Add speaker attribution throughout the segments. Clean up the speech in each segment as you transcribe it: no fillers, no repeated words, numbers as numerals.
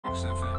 Speaker 1: XFM.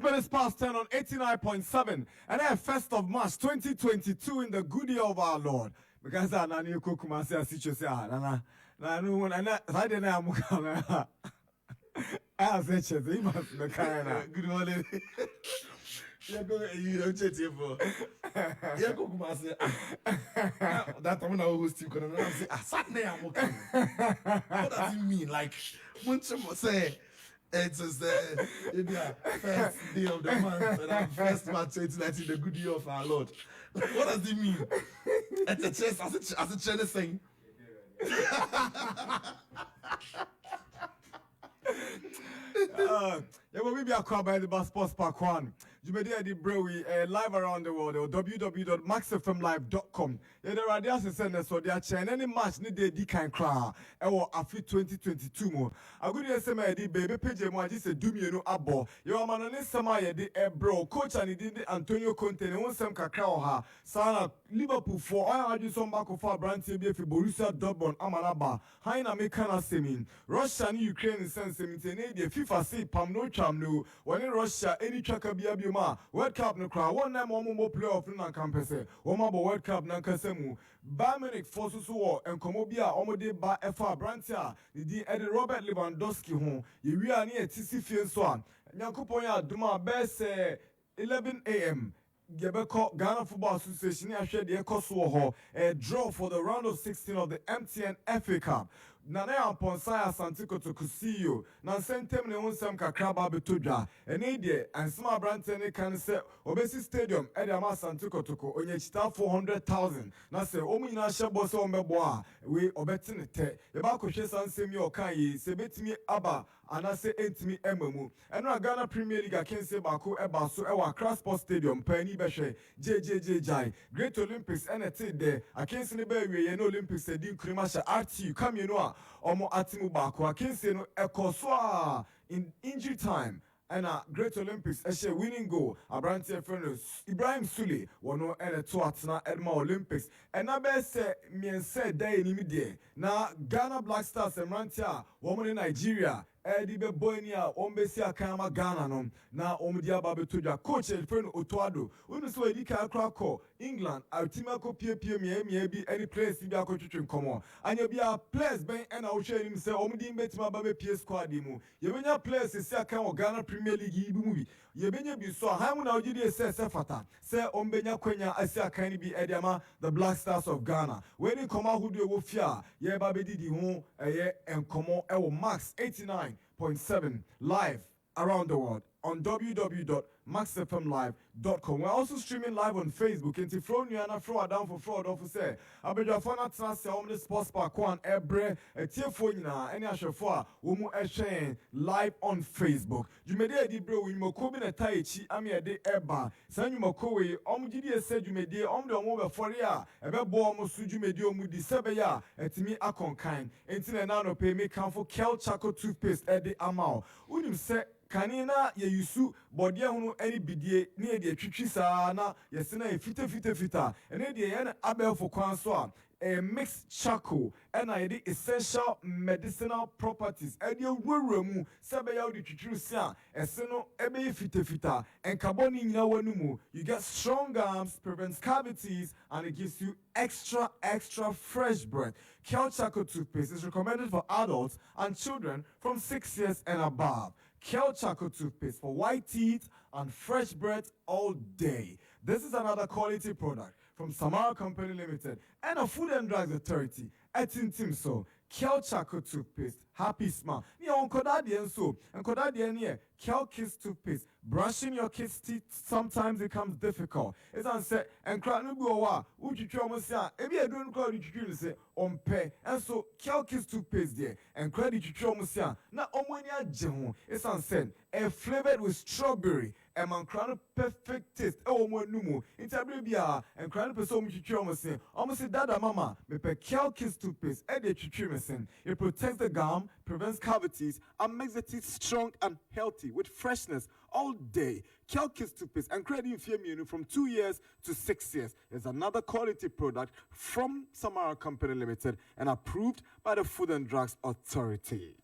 Speaker 2: Minutes past 10 on 89.7 and then 1st of March 2022 in the good year of our Lord. Because I know you cook my sister say, Nana, I didn't know I said, he must be kind.
Speaker 3: Good morning. You don't check it for. Yeah, go Kumasi. That time when I host you, and I say, Saturday I'm okay. What does it mean? Like, when someone say, it's the first day of the month, and I'm first March 2019, the good year of our Lord. Like, what does it mean? It's a chest as a Chinese saying.
Speaker 2: Yeah, well, we be acquired by the Sportspack1. You may do the brewery live around the world or www.maxfmlive.com. Yeah, the radios is sending so they are chain any match need they can cry. Or after 2022 more. I go to say the baby page mo just say do me no abo. Your man on summer ye the bro coach and he did Antonio Conte and one some kakao ha. Sana Liverpool for I just some back of our brand TB for Borussia Dortmund Amalaba. Haina mekana semin. Russia and Ukraine sense semin the FIFA say pam no cham no. When in Russia any tracker be abima. World Cup no cry. One name one more playoff no campus. One more World Cup no kasemu. Bayern Munich forces war and Komobia omode ba FA Brantia. The Eddie Robert Lewandowski home. You we are near TC Field Swan. Nyankuponya Aduna best 11 a.m. Gebeko Ghana Football Association shared the Ekoso a draw for the round of 16 of the MTN FA Cup. Nana Ponsaya Santiko to Kusiyo, Nansentem ne unsem kakraba betodwa, ene and small brantene can say Obesi Stadium, Edama Santiko toko, onyechita 400,000. Na se omu ina shebo se omeboa, we obetine te, yabako she sansemi okayi, se betimi aba, anase entimi ememu. Enra Ghana Premier League akense bako eba so ewa Accra Sports Stadium, penny beshe, JJJ, Great Olympics, enete de, akense ne be we Olympics edin krimasha RTU, come you know. Omo atimu bako akense no ekoswa in injury time and a Great Olympics eshe winning goal Abranti friend Ibrahim Sule wono ene to atna Edma Olympics and na be se miense day ni midie na Ghana Black Stars emrantia woman in Nigeria Eddie be boynia ombesi akama Ghana no na omdi aba betodwa coach friend Otoado unu so edi ka akra England ultima ko pie mie bi any place bi akotwetwe nkomo anya bia players ben na wo hwe nim se omdi betima ba be pie squad mu yebenya players se aka wo Ghana Premier League bi mu bi yebenya bi so ha mu na ogidi se Fattal se ombenya kwanya asi aka ni bi ediama the Black Stars of Ghana when in koma hudu wo fia ye ba be didi ho eye enkomo e wo max 89.7 live around the world on www.maxfmlive.com. We're also streaming live on Facebook. And if you are fraud down for fraud, off say, I bet your phone at the Sportspack1 every telephone any ashafua umu eshain live on Facebook. You may de bro in Mokobi na Taichi, Ami de Eba, San you Mokowe, Omgidi said you may de the Omo for ya, a bebo Mosuju medio mudi sebeya, et me akon kind, until an ano pay me come for Kel Chaco toothpaste at the Amao. Unim say, Kanina ye yusu bodia hunu any bidie ni de twitwi saa na yesena e fita ene de ye na abel for kwan so a mixed charcoal and I the essential medicinal properties and you mu sebe ya de twitwi sia eseno ebe fita and carbon nyina wanumu you get strong gums prevents cavities and it gives you extra fresh breath. Kel Charcoal toothpaste is recommended for adults and children from 6 years and above. Kel Charcoal toothpaste for white teeth and fresh breath all day. This is another quality product from Samara Company Limited and a Food and Drugs Authority. Etin Timso. Kel Charcoal toothpaste, happy smile. Ni on kodadien so, and kodadien here, Kel Kiss toothpaste. Brushing your kids' teeth sometimes becomes difficult. It's unsaid, and cry no go wa, would you try Mosia? Ebi I don't call you say on pay, and so Kel Kiss toothpaste there, and credit you try Mosia. Now, Omonia Jemu, it's unsaid, and flavored with strawberry. And man crown perfect taste. Oh, more numo. Interbribia and crown person which you almost say. Almost say dada mama. Me pe Kel Kiss toothpaste. It protects the gum, prevents cavities, and makes the teeth strong and healthy with freshness all day. Kel Kiss toothpaste and credit from 2 years to 6 years is another quality product from Samara Company Limited and approved by the Food and Drugs Authority.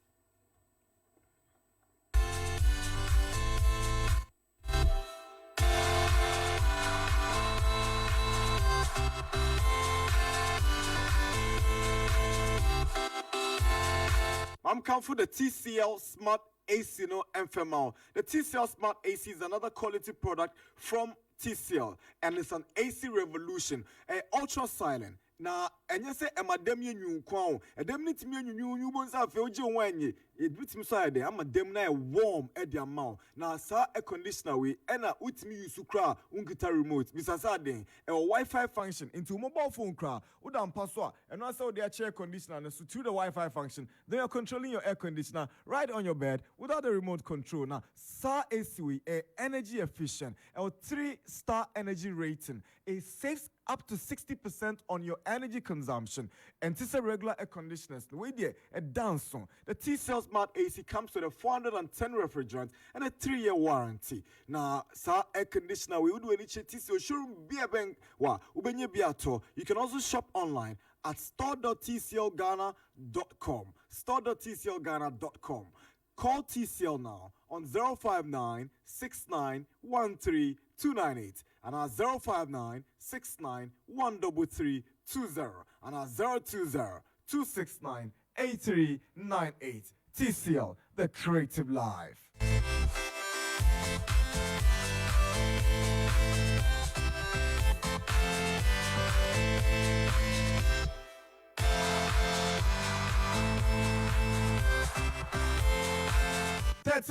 Speaker 2: I'm come for the TCL Smart AC no MFML. The TCL Smart AC is another quality product from TCL and it's an AC revolution, ultra silent. Na enye se emadem ye nyunkwan edem ni timi nyunyu bonza afi oje wanye edbitim so ade amadem na warm e dia ma na sa air conditioner we na utimi use kra unkita remote bisasa den Wi-Fi function into mobile phone kra udam paso a eno ase wo dia air conditioner na so to the Wi-Fi function then you're controlling your air conditioner right on your bed without the remote control. Now sa AC we energy efficient 3-star energy rating. It saves up to 60% on your energy consumption. And this is a regular air conditioners. The way there, a dance song. The T-Cell Smart AC comes with a 410 refrigerant and a 3-year warranty. Now, sa air conditioner, we would do any T-Cell showroom be a bank. You can also shop online at store.tclghana.com. Store.tclghana.com. Call TCL now on 059 69 13 298 and our 059 69 13320 and our 020 269 8398. TCL, the creative life.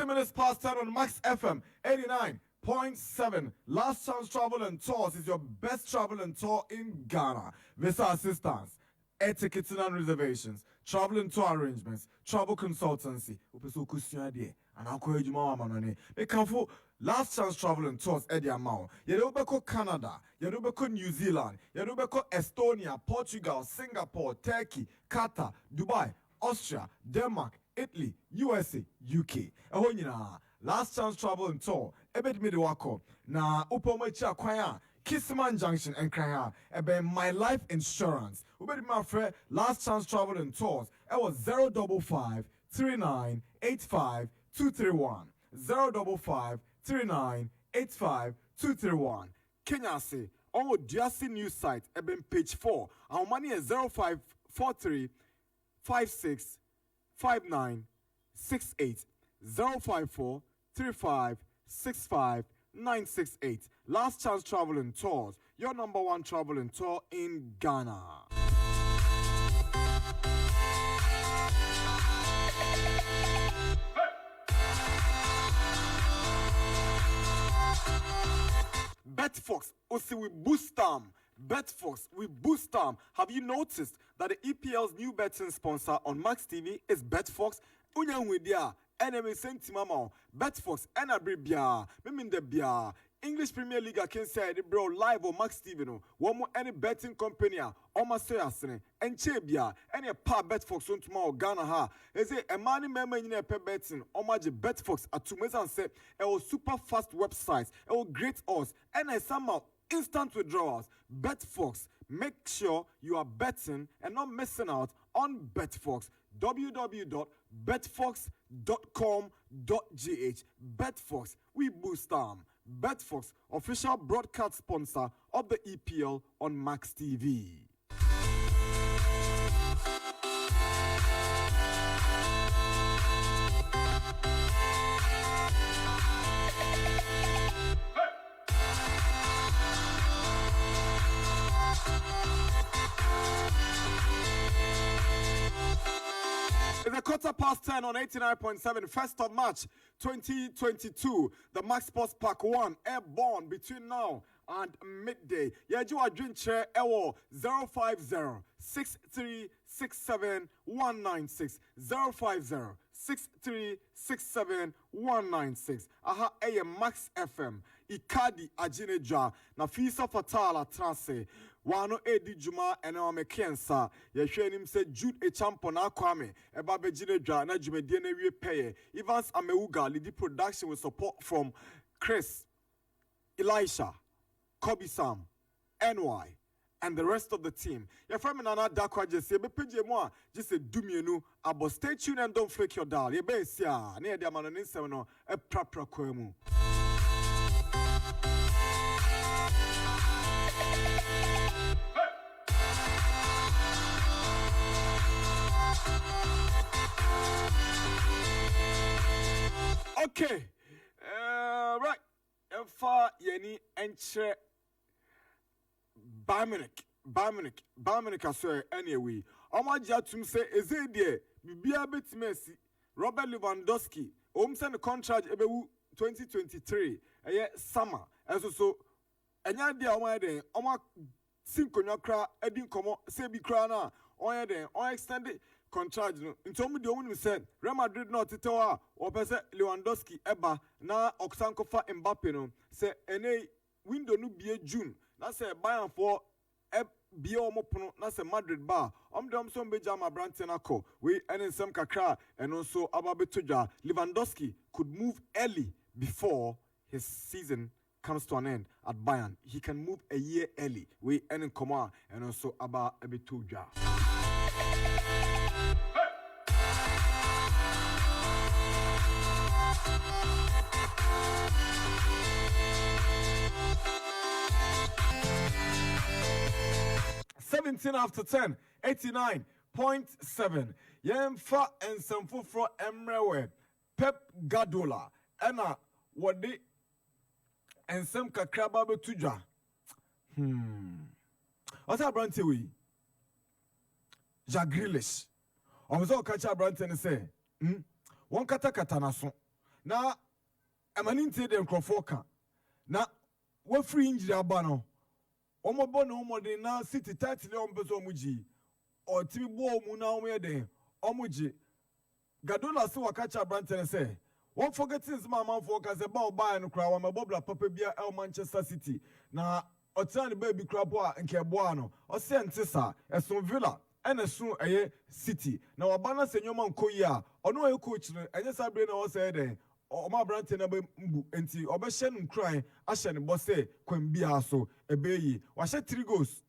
Speaker 2: Minutes past 10 on Max FM 89.7. Last Chance Travel and Tours is your best travel and tour in Ghana. Visa assistance, air tickets and reservations, travel and tour arrangements, travel consultancy. And I'll call you mama. They come for Last Chance Travel and Tours Eddie Amount. Yedobeko Canada, Yedobeko New Zealand, Yedobeko Estonia, Portugal, Singapore, Turkey, Qatar, Dubai, Austria, Denmark, Italy, USA, UK. Last Chance Travel and Tour. Ebed Midwako. Na Upomecha Kwaya. Kissman Junction and Kraya. Ebe My Life Insurance. Ubedi my friend. Last Chance Travel and Tours. It was 055 39 85 231. 055 39 85 231. Kenya say. On Gyasi news site. Ebe page 4. Our money is 0543 56 5968 054 35 65 968. Last Chance Travel and Tours, your #1 travel and tour in Ghana. Betfox, also we boost them. Betfox, we boost them. Have you noticed that the EPL's new betting sponsor on Max TV is Betfox? Unyanwidia, enemy sentimama, Betfox, and Abribia, Mimin de Bia. English Premier League, I can say the bro live on Max TV. No, one more any betting company, Oma Soyasene, and Chebia, any pa Betfox on tomorrow, Ghana ha. Is it a money member in a betting? Omaji Betfox at Tumezan said, it was super fast websites, it was great odds, and I somehow instant withdrawals. Betfox, make sure you are betting and not missing out on Betfox. www.betfox.com.gh. Betfox, we boost them. Betfox, official broadcast sponsor of the EPL on Max TV. 10:15 on 89.7, 1st of March 2022. The Max Sportspack1 airborne between now and midday. Yeju adwin chair ewo 050 6367 196 050 6367 196. Aha Max FM. Ikadi Ajinejwa Nafisa Fattal Atrase Waanu Edi Juma ena mekensa yehwe nim se Jude Echampo na kwame eba bejinejwa na dwumedie na wie peye Evans Amewuga lead production with support from Chris, Elisha, Kobe Sam, NY and the rest of the team. Your friend Nana Darkwa Gyasi be page mo a just dumienu abo. Stay tuned and don't flick your dial. Ye be sia na dia mano ni nsem no e prapra kwamu. Okay, right. Efa yeni enche Bayern aso anyway. Omaja tum say ezedie bibia betimesi Robert Lewandowski. Send the contract ebewu 2023. Summer. So enya dia omade oma sinkonwa kra edin komo se bi kra na oyeden on extended contract no ntomu de omu said Real Madrid not tetewa or pese Lewandowski eba na oksankofa Mbappe no say ene window no bie June na say Bayern for bie omopono na say Madrid ba omdom so mbeja ma brante na ko we ensem kakra and also ababetodwa Lewandowski could move early before his season comes to an end at Bayern. He can move a year early. We end in Koma and also Aba Ebituja. After 10, 89.7. Yemfa and Samfu from Emrewe, Pep Gadola, Anna, Wadi, and some Kakraba Tuja. What's up, Branty? Jagrilis. I was all catch up, Branty, and say, one katakatanaso. Now, I'm an incident crofoka. Now, what free injury abano? Omo bono omo de na city title on bezo omuji o timi bo mu na omo yede omuji Gadola se wakacha Branton say won forgetting man for ka se ba oba no kra wa mabobla papa bia el Manchester City na otan baby kra bo a nke bo ano o se ntisa Aston Villa ene so eye City na waba na se nyoma nkoyi a ono e coach no enye sabre na o se den Oma Branton na mbu enti obehye no kran ahye ne bo se kwambia so ebeyi wahye 3 goals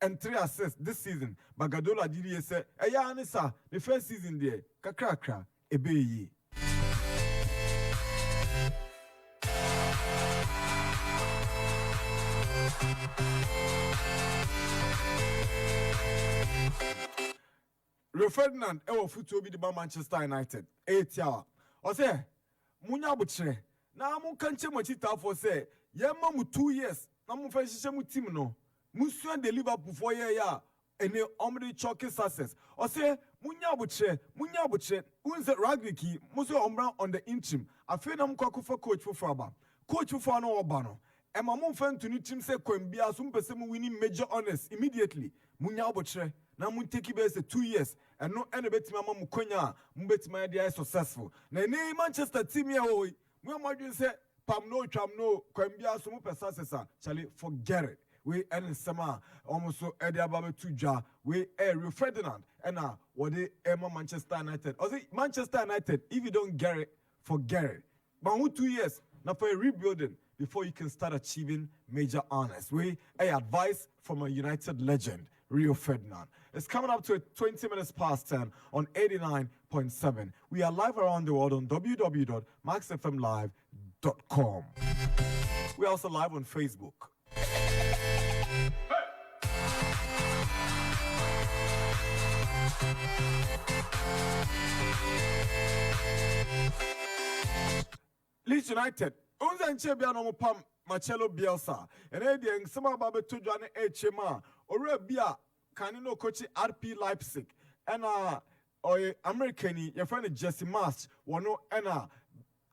Speaker 2: and 3 assists this season but Gadola did say eya anisa the first season there kakrakra ebeyi. Rio Ferdinand ewo futu obi de Manchester United 8 hour o say munya buchire na mun kanche machita for say yemma mu 2 years na mun fa hihye mu team no musu de Liverpool for year ya ene omri choke success o say munya buchire unze Ragnick musu ombra on the interim afi na mkwakufa coach for aba coach for no oba no ema mun fa ntuni team say kwambia so mpese mu winning major honors immediately munya buchire na mun take base 2 years and no ene betima ma mukonya mu betima dey successful na ne Manchester team here o mu amadwin say pam no twam no kwambia so mu pesa sesa chale forget it we ene sama almost so ede ababe tudwa we Rio Ferdinand and what they Emma Manchester United or say Manchester United if you don't get it forget it but who 2 years now for a rebuilding before you can start achieving major honors we advice from a United legend Rio Ferdinand. It's coming up to 20 minutes past 10 on 89.7. We are live around the world on www.maxfmlive.com. We're also live on Facebook. Leeds United. Unza bia no pam Marcelo Bielsa. And then some about to join HMA. Or bia kanino coach RP Leipzig. And or American, your friend Jesse Marsh, wano ena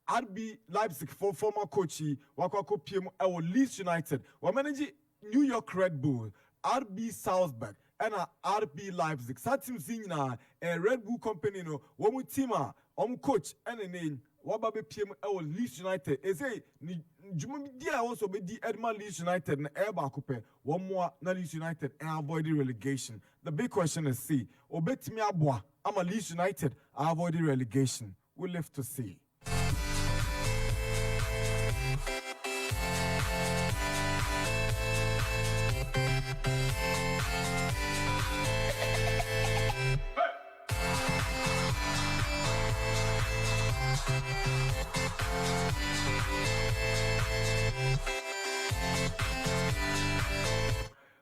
Speaker 2: RB Leipzig for former coach, Wakako PM, our Leeds United, wa manage New York Red Bull, RB Salzburg, and RB Leipzig. Satim Zina, a Red Bull company, no, one teamer, coach, and a name, Wababe PM, our Leeds United. Is a Jumadia also be the Edmund Leeds United and Airbar Coupe, one more Leeds United and avoid the relegation. The big question is see, Obet me abwa, I'm a Leeds United, I avoid the relegation. We'll live to see.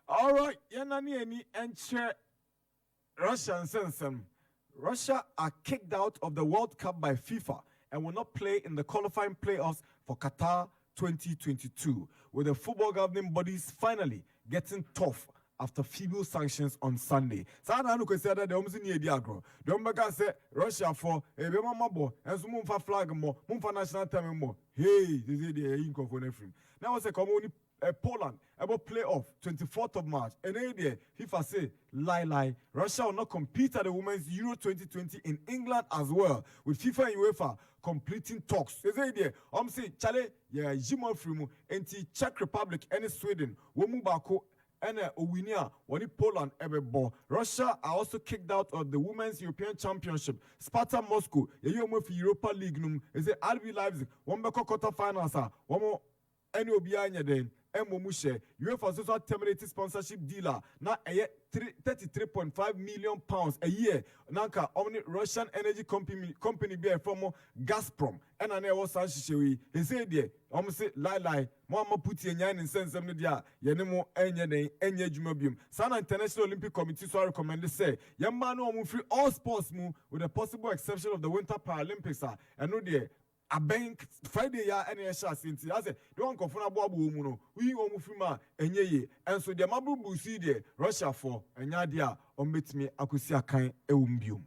Speaker 2: All right, Yanani and Russia and Sensem. Russia are kicked out of the World Cup by FIFA and will not play in the qualifying playoffs for Qatar 2022, with the football governing bodies finally getting tough after feeble sanctions on Sunday. Sana no kwesi ada de omzi ni edi agro. De ombeka say Russia for ebe mamabo enso mumfa flag mo, mumfa national anthem mo. Hey, this is the inko for nefrim. Now was a common Poland about playoff 24th of March. And then FIFA say lie. Russia will not compete at the Women's Euro 2020 in England as well, with FIFA and UEFA completing talks. They say say Chale yeah Jimon Frimu anti Czech Republic and Sweden. Womu Bako and Owinia when Poland ever ball. Russia are also kicked out of the Women's European Championship. Sparta Moscow, Europa League num. They say RB Leipzig, one quarter finals, one more any Obianya then. Mushe, UEFA also terminated sponsorship dealer. Now a 33.5 million pounds a year. Nanka omni Russian energy company be from Gazprom. And I was Sanshiwi. He said there, say lie. Mama put your yan in sense of media. Yanemo enye jumobium. Sana International Olympic Committee so recommended say Yamano move free all sports move with the possible exception of the Winter Paralympics. And no dear. A bank Friday ya any shot since I said don't confirm about woman we omufima enye and so the mabu busi de Russia for enya dia ombetimi akusi akan ewumbium.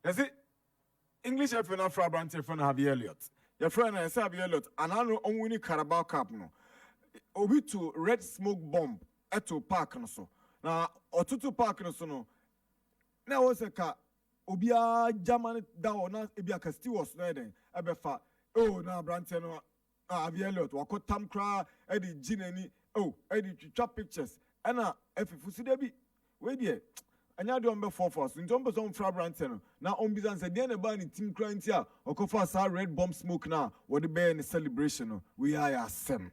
Speaker 2: That's it. English FN Afra Branch friend Javier Elliott. Your friend is Javier Elliott, and I know only Carabao Cup no. Obi to red smoke bomb eto park no so. Na otutu park no so no. Na was a car. Obia German down na ebia ka stewards na den. Ebefa. Oh na Branch no Javier Elliott. Wako tam kra edi gineni. Oh edi chop pictures. Ana efifu si debi. We there. Anya do ombe 4 force nti ombe so mfra brante no na ombizan se de na ba ni team cranty a okofa sa red bomb smoke na what the bear in celebration no we are asem.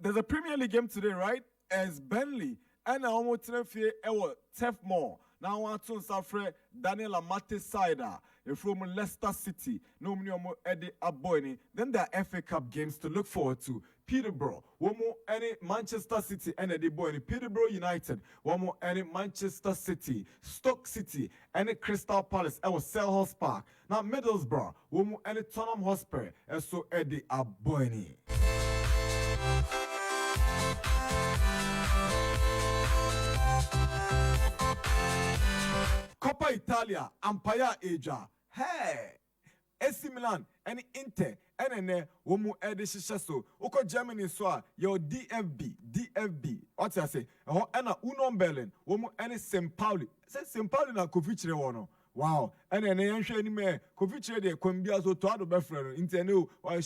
Speaker 2: There's a Premier League game today, right? As Burnley and I almost feel Tef Moore. Now I want to suffer Daniel Amate Sider from Leicester City. No more Eddie Aboyni. Then there are FA Cup games to look forward to. Peterborough, one more any Manchester City and Eddie Boyni. Peterborough United, one more any Manchester City, Stoke City, any Crystal Palace, Selhurst Park. Now Middlesbrough, one more any Tottenham Hotspur, and so Eddie Aboyni. Coppa Italia, Empire Asia. Hey! AC Milan, and Inter, and womu edishiso. Oko Germany so your DFB. What I say? And Union Berlin, womu any St. Pauli. Say St. Pauli na Kovichre wono. Wow. And then any me Kovichre de Kombia so to ado befriend. Inter one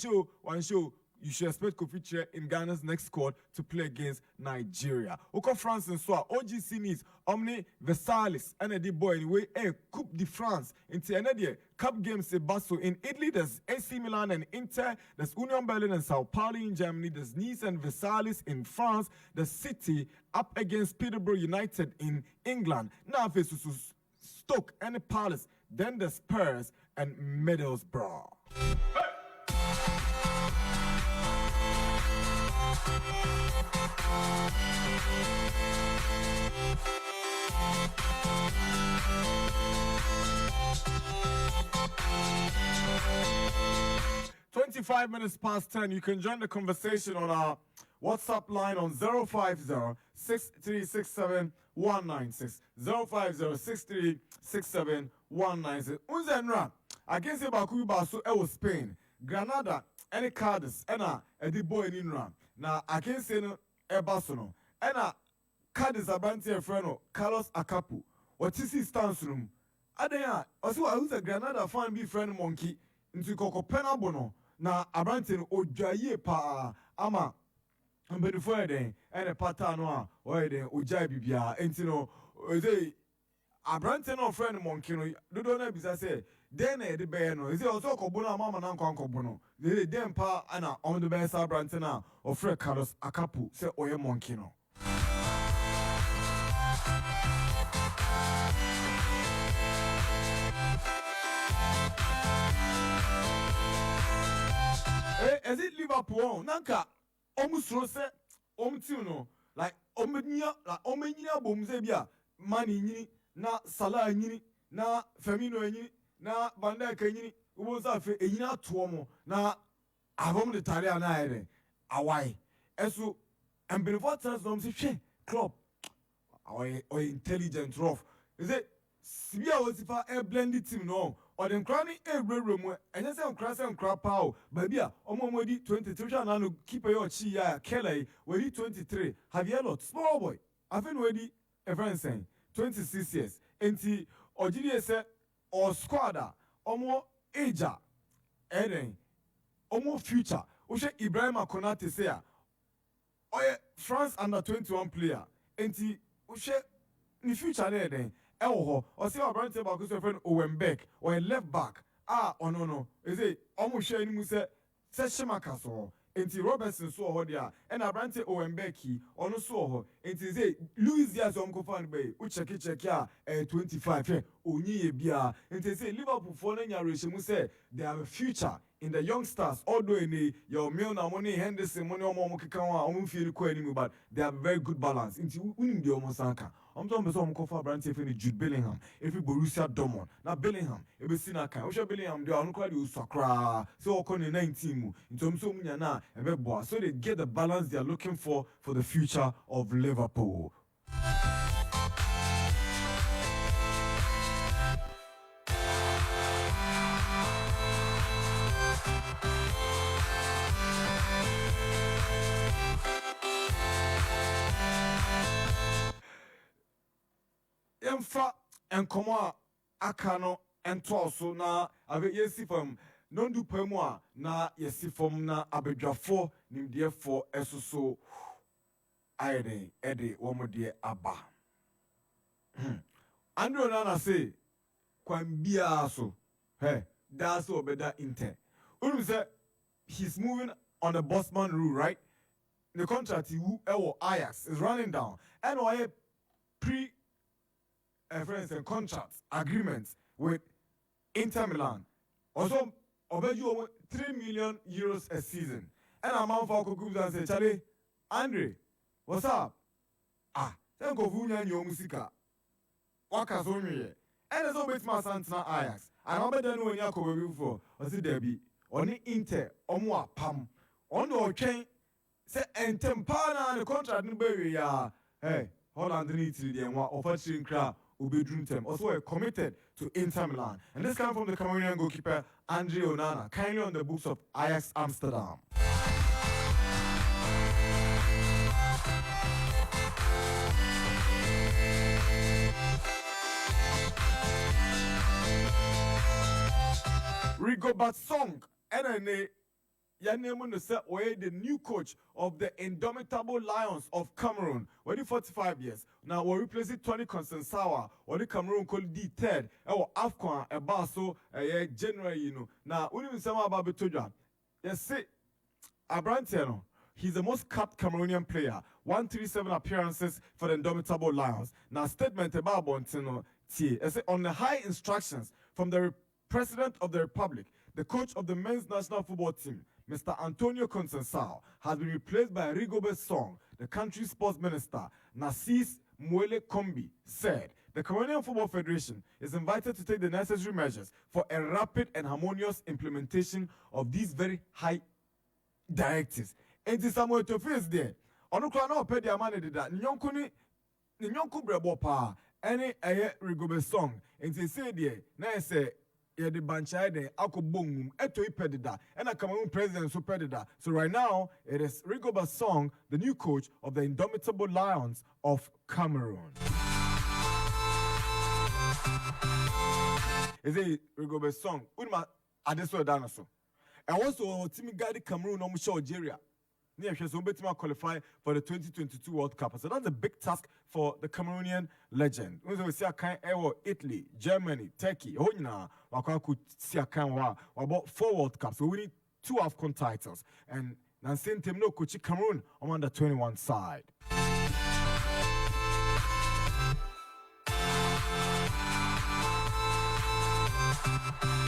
Speaker 2: show. You should expect Kofiche in Ghana's next squad to play against Nigeria. Oko France and so OGC needs Omni Versailles and the boy anyway Coupe de France into another cup games in Basso. In Italy there's AC Milan and Inter, there's Union Berlin and Sao Paulo in Germany, there's Nice and Versailles in France, the City up against Peterborough United in England. Now versus Stoke and Palace, then the Spurs and Middlesbrough. "25 minutes past 10. You can join the conversation on our WhatsApp line on 050-6367-196. 050-6367-196. Unzenra, against Baku Basu, Ewo Spain, Granada, any Cardiff, Ena, Edi Boy in Inra. Now, against Ebasono, Ena, Cardiff Abanti Freno, Carlos Akapu, what is his stance room? Adea, also, I was a Granada fan be friend monkey into Coco Penabono. Na Abrantin Ojaye pa ama mbedifo eden ene pata no a oyeden Ojai bibia entino eze Abrantin no friend monkey no dodo na bisa say den na de be no eze oso kobo na mama na nkwankobo no de den pa ana on the best Abrantin na ofre Carlos Akapu say oye monkey no. Is it Liverpool? Nanka, omusro se, omtino, like omenya bomzebia, mani nyini, na Salah nyini, na Firmino nyini, na Van Dijk nyini, uboza fe enyina tuomo, na avom de tarea na ere, awai. Esu, before times no mse club, or intelligent rough. Is it? Sibia was if I blended team no. Or the cranny every room, and then some crass and crap pow. Babia, Omomodi 23, and keep your chia, Kelly, Wedi 23. Have you lot? Small boy. I've been ready, a friend saying 26 years. Enti, or GDS or squadder, Omo Aja, Eden, Omo future. Ushe Ibrahim Konate say, Oye, France under 21 player. Enti, Ushe, ni future Eden. Or see our brand about his friend Owen Beck or a left back. Ah, oh no. Is it almost sharing Musa Seshimakaso? Enti Robertson saw her and our brand Owen Becky or no saw her. Enti say Louisiana Zonkofan Bay, which check ya 25. Uni Bia. Enti say Liverpool falling your Musa, they have a future in the youngsters, although in your Milner money, Henderson, money or Momokikawa, feel quite but they have very good balance. Into winning the Omosanka. I'm talking about some cover brand if any Jude Bellingham, if you Borussia Dortmund, now Bellingham, if you see Naka, which Bellingham, they are not quite Sakra, so Okon 19 in terms of Munyana and Webboa, so they get the balance they are looking for the future of Liverpool. Emfa enkomo akano entwaso na ave yesi fam nondu pamu a na yesi fam na abedwafo nimdefo esoso ayeden ede womode aba Andrew Nana say kwan bia so that's obeda inte say he's moving on the Bossman rule, right? The contract he Ajax is running down and why pre friends and contracts agreements with Inter Milan. Also, obeju 3 million euros a season. And a man for groups and say, Charlie, Andre, what's up? Then go vunya your musica. Waka so me. And there's always my Santana Ajax. And I'm better than when you go before. Or see there be only Inter or more pam. On the chain say and tempana the contract in baby ya. Hey, Holland needs to the one of a crowd. Also committed to Inter Milan. And this comes from the Cameroonian goalkeeper Andre Onana, kindly on the books of Ajax Amsterdam. Rigobert Song, NNA, Yanemun say the new coach of the indomitable Lions of Cameroon. When 45 years. Now we're replacing Tony Constansawa or the Cameroon called the third or Afcon a basso January, you know. Now we even say about Betoja. Yes, say Abrantiano. He's the most capped Cameroonian player. 137 appearances for the indomitable Lions. Now statement about Bontino T. On the high instructions from the President of the Republic, The coach of the men's national football team, Mr. Antonio Consensao, has been replaced by Rigobert Song. The country's sports minister, Narcisse Mwele Kombi, said the Cameroonian Football Federation is invited to take the necessary measures for a rapid and harmonious implementation of these very high directives. And this Samuel Tofe is there. Ono kwa na opedi amane dida. Nyonko brebo pa. Any Rigobert Song. And they say there. Na say the banchai de ako bongum eto ipedida and a Cameroon president so pedida. So right now it is Rigobert Song, the new coach of the indomitable Lions of Cameroon. Is it Rigobert Song? Unma adeso danoso. And also Timmy guide Cameroon on Algeria. Near Shazumbetima qualify for the 2022 World Cup. So that's a big task for the Cameroonian legend. We see a kind of Italy, Germany, Turkey. Wakaku see a kind of about 4 World Cups. So we need 2 AFCON titles. And Nansen Tim no coach Cameroon on under 21 side.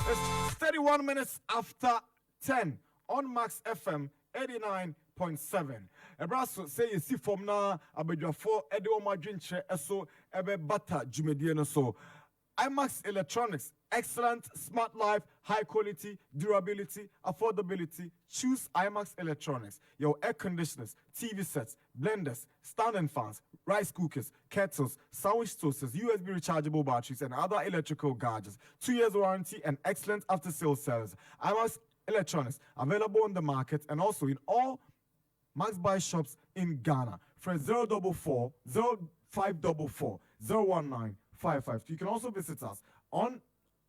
Speaker 2: It's 31 minutes after 10 on Max FM 89.7. Ebraso say you see from now abedwafo ede o madwenche eso ebe bata jumedie no so. IMAX Electronics, excellent, smart life, high quality, durability, affordability. Choose IMAX Electronics. Your air conditioners, TV sets, blenders, standing fans, rice cookers, kettles, sandwich toasters, USB rechargeable batteries, and other electrical gadgets. 2 years warranty and excellent after-sales service. IMAX Electronics, available on the market and also in all Max Buy shops in Ghana. For 044 0544 01955. You can also visit us on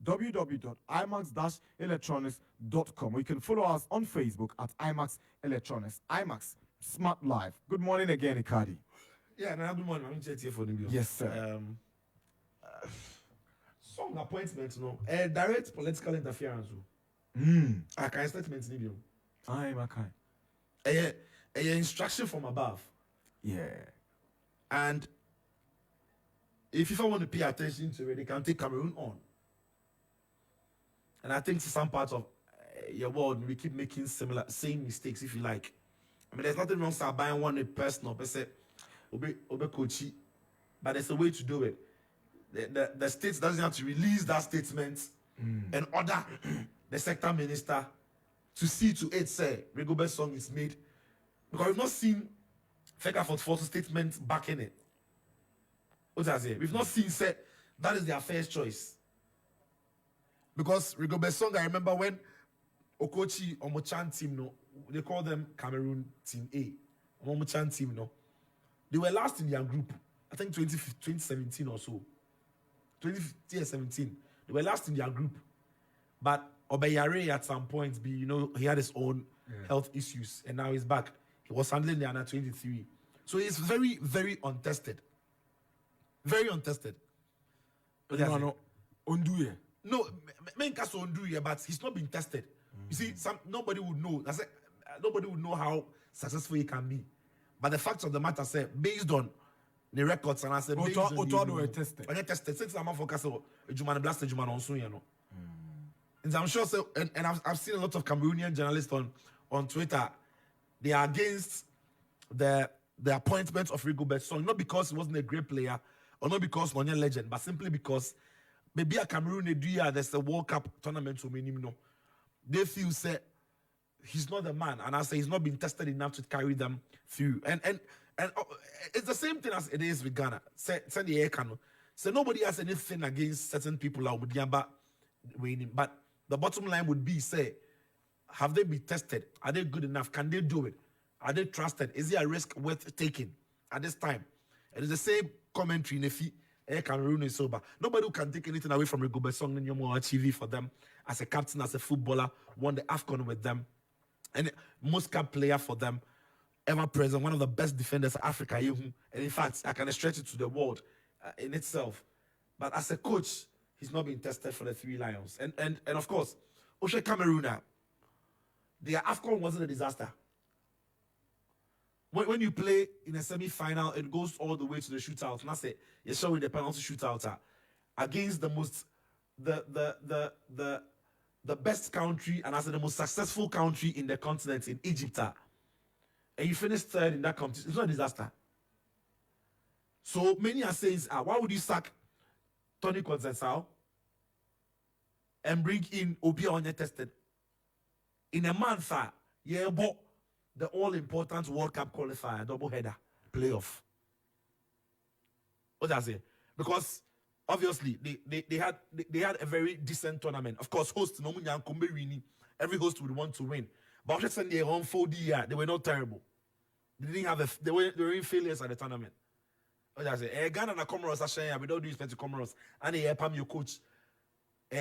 Speaker 2: www.imax-electronics.com. You can follow us on Facebook at IMAX Electronics. IMAX Smart Life. Good morning again, Ikadi.
Speaker 3: Yeah, good morning. I'm here for you.
Speaker 2: Yes, sir.
Speaker 3: Some appointments, direct political interference. I can statement in you.
Speaker 2: I'm okay.
Speaker 3: A instruction from above.
Speaker 2: Yeah.
Speaker 3: And if FIFA want to pay attention to it, they can take Cameroon on. And I think to some parts of your world, we keep making same mistakes, if you like. I mean, there's nothing wrong with buying one person, but say, obe coachy, but there's a way to do it. The state doesn't have to release that statement and order the sector minister to see to it, say, Rigobert Song is made. Because we've not seen Feka 44 statement back in it. What I say? We've not seen say that is their first choice. Because Rigobert Song, I remember when Okochi Omochan team, they call them Cameroon Team A. Omochan team, they were last in their group. I think 2017 or so. 2017. They were last in their group. But Obeyare at some point, he had his own health issues, and now he's back. He was handling the under 23. So he's very, very untested. Very untested.
Speaker 2: No, Unduye.
Speaker 3: No, Menkaso Unduye, but he's not been tested. You see, nobody would know. Nobody would know how successful he can be. But the facts of the matter say, based on the records, and I said, based on
Speaker 2: the tested.
Speaker 3: When tested, since I'm focused on Juman Blast, Juman on soon, And I'm sure, so, and I've seen a lot of Cameroonian journalists on Twitter. They are against the appointment of Rigobert Song, not because he wasn't a great player, or not because he's a legend, but simply because maybe a Cameroon there's a World Cup tournament to minimum. They feel say he's not the man, and I say he's not been tested enough to carry them through. And it's the same thing as it is with Ghana. Say the air canoe. So nobody has anything against certain people like Mudiamba winning, but the bottom line would be say, have they been tested? Are they good enough? Can they do it? Are they trusted? Is it a risk worth taking at this time? It is the same commentary in Cameroon is sober. Nobody who can take anything away from Rigobert Song and Yomo TV for them as a captain, as a footballer, won the AFCON with them, and most cap player for them, ever present, one of the best defenders of Africa. And in fact, I can stretch it to the world in itself. But as a coach, he's not been tested for the 3 Lions. And of course, Oshe Cameroon, their AFCON wasn't a disaster. When you play in a semi-final, it goes all the way to the shootout. And I say you're showing the penalty shootout against the the best country and as the most successful country in the continent in Egypt, and you finish third in that competition, it's not a disaster. So many are saying, why would you sack Tony Conceição and bring in Obi Onye tested? In a month, yeah, but the all-important World Cup qualifier, double header, playoff. What does I say? Because obviously they had a very decent tournament. Of course, hosts no every host would want to win. But just when they won 4D, they were not terrible. They didn't have they were in failures at the tournament. What does I say? Ghana and Comoros are saying we don't do respect to Comoros, and they help your coach.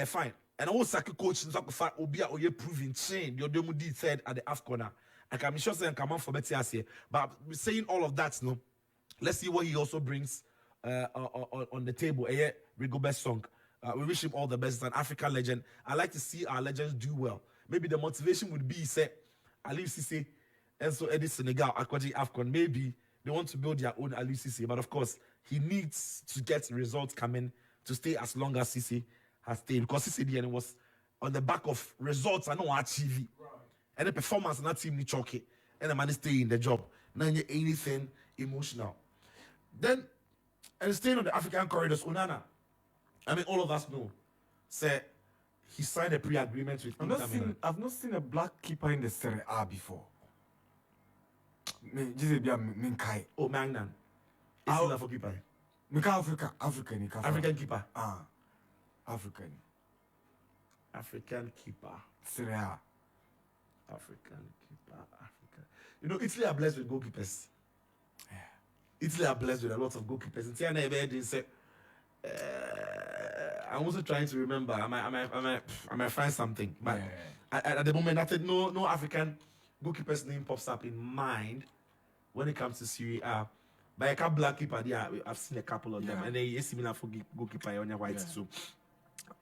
Speaker 3: Fine. And also coach Obia Oye proving chain your demo did third at the AFCON. I can be sure saying come on for better here. But saying all of that, no, let's see what he also brings on the table. We go best song. We wish him all the best. He's an African legend. I like to see our legends do well. Maybe the motivation would be say, Aliou Cissé, and so Eddie Senegal, Akwaji AFCON. Maybe they want to build their own Aliou Cissé, but of course he needs to get results coming to stay as long as Cissé has stayed, because Cissé was on the back of results and not achieve. And the performance in that team need choke, and the man is staying in the job. Not anything emotional. Then, and staying on the African corridors, Onana. I mean, all of us know. Say he signed a pre-agreement with Inter.
Speaker 2: I've not seen a black keeper in the Serie A before.
Speaker 3: Oh, Magnan. Is he for keeper?
Speaker 2: African
Speaker 3: keeper.
Speaker 2: African
Speaker 3: keeper.
Speaker 2: Serie A.
Speaker 3: African keeper. You know, Italy are blessed with goalkeepers.
Speaker 2: Yeah.
Speaker 3: Italy are blessed with a lot of goalkeepers. I'm also trying to remember. I might find something. But at the moment, I think no African goalkeeper's name pops up in mind when it comes to Serie A. But a couple black keeper, I've seen a couple of them, and they similar for goalkeeper on your white. So,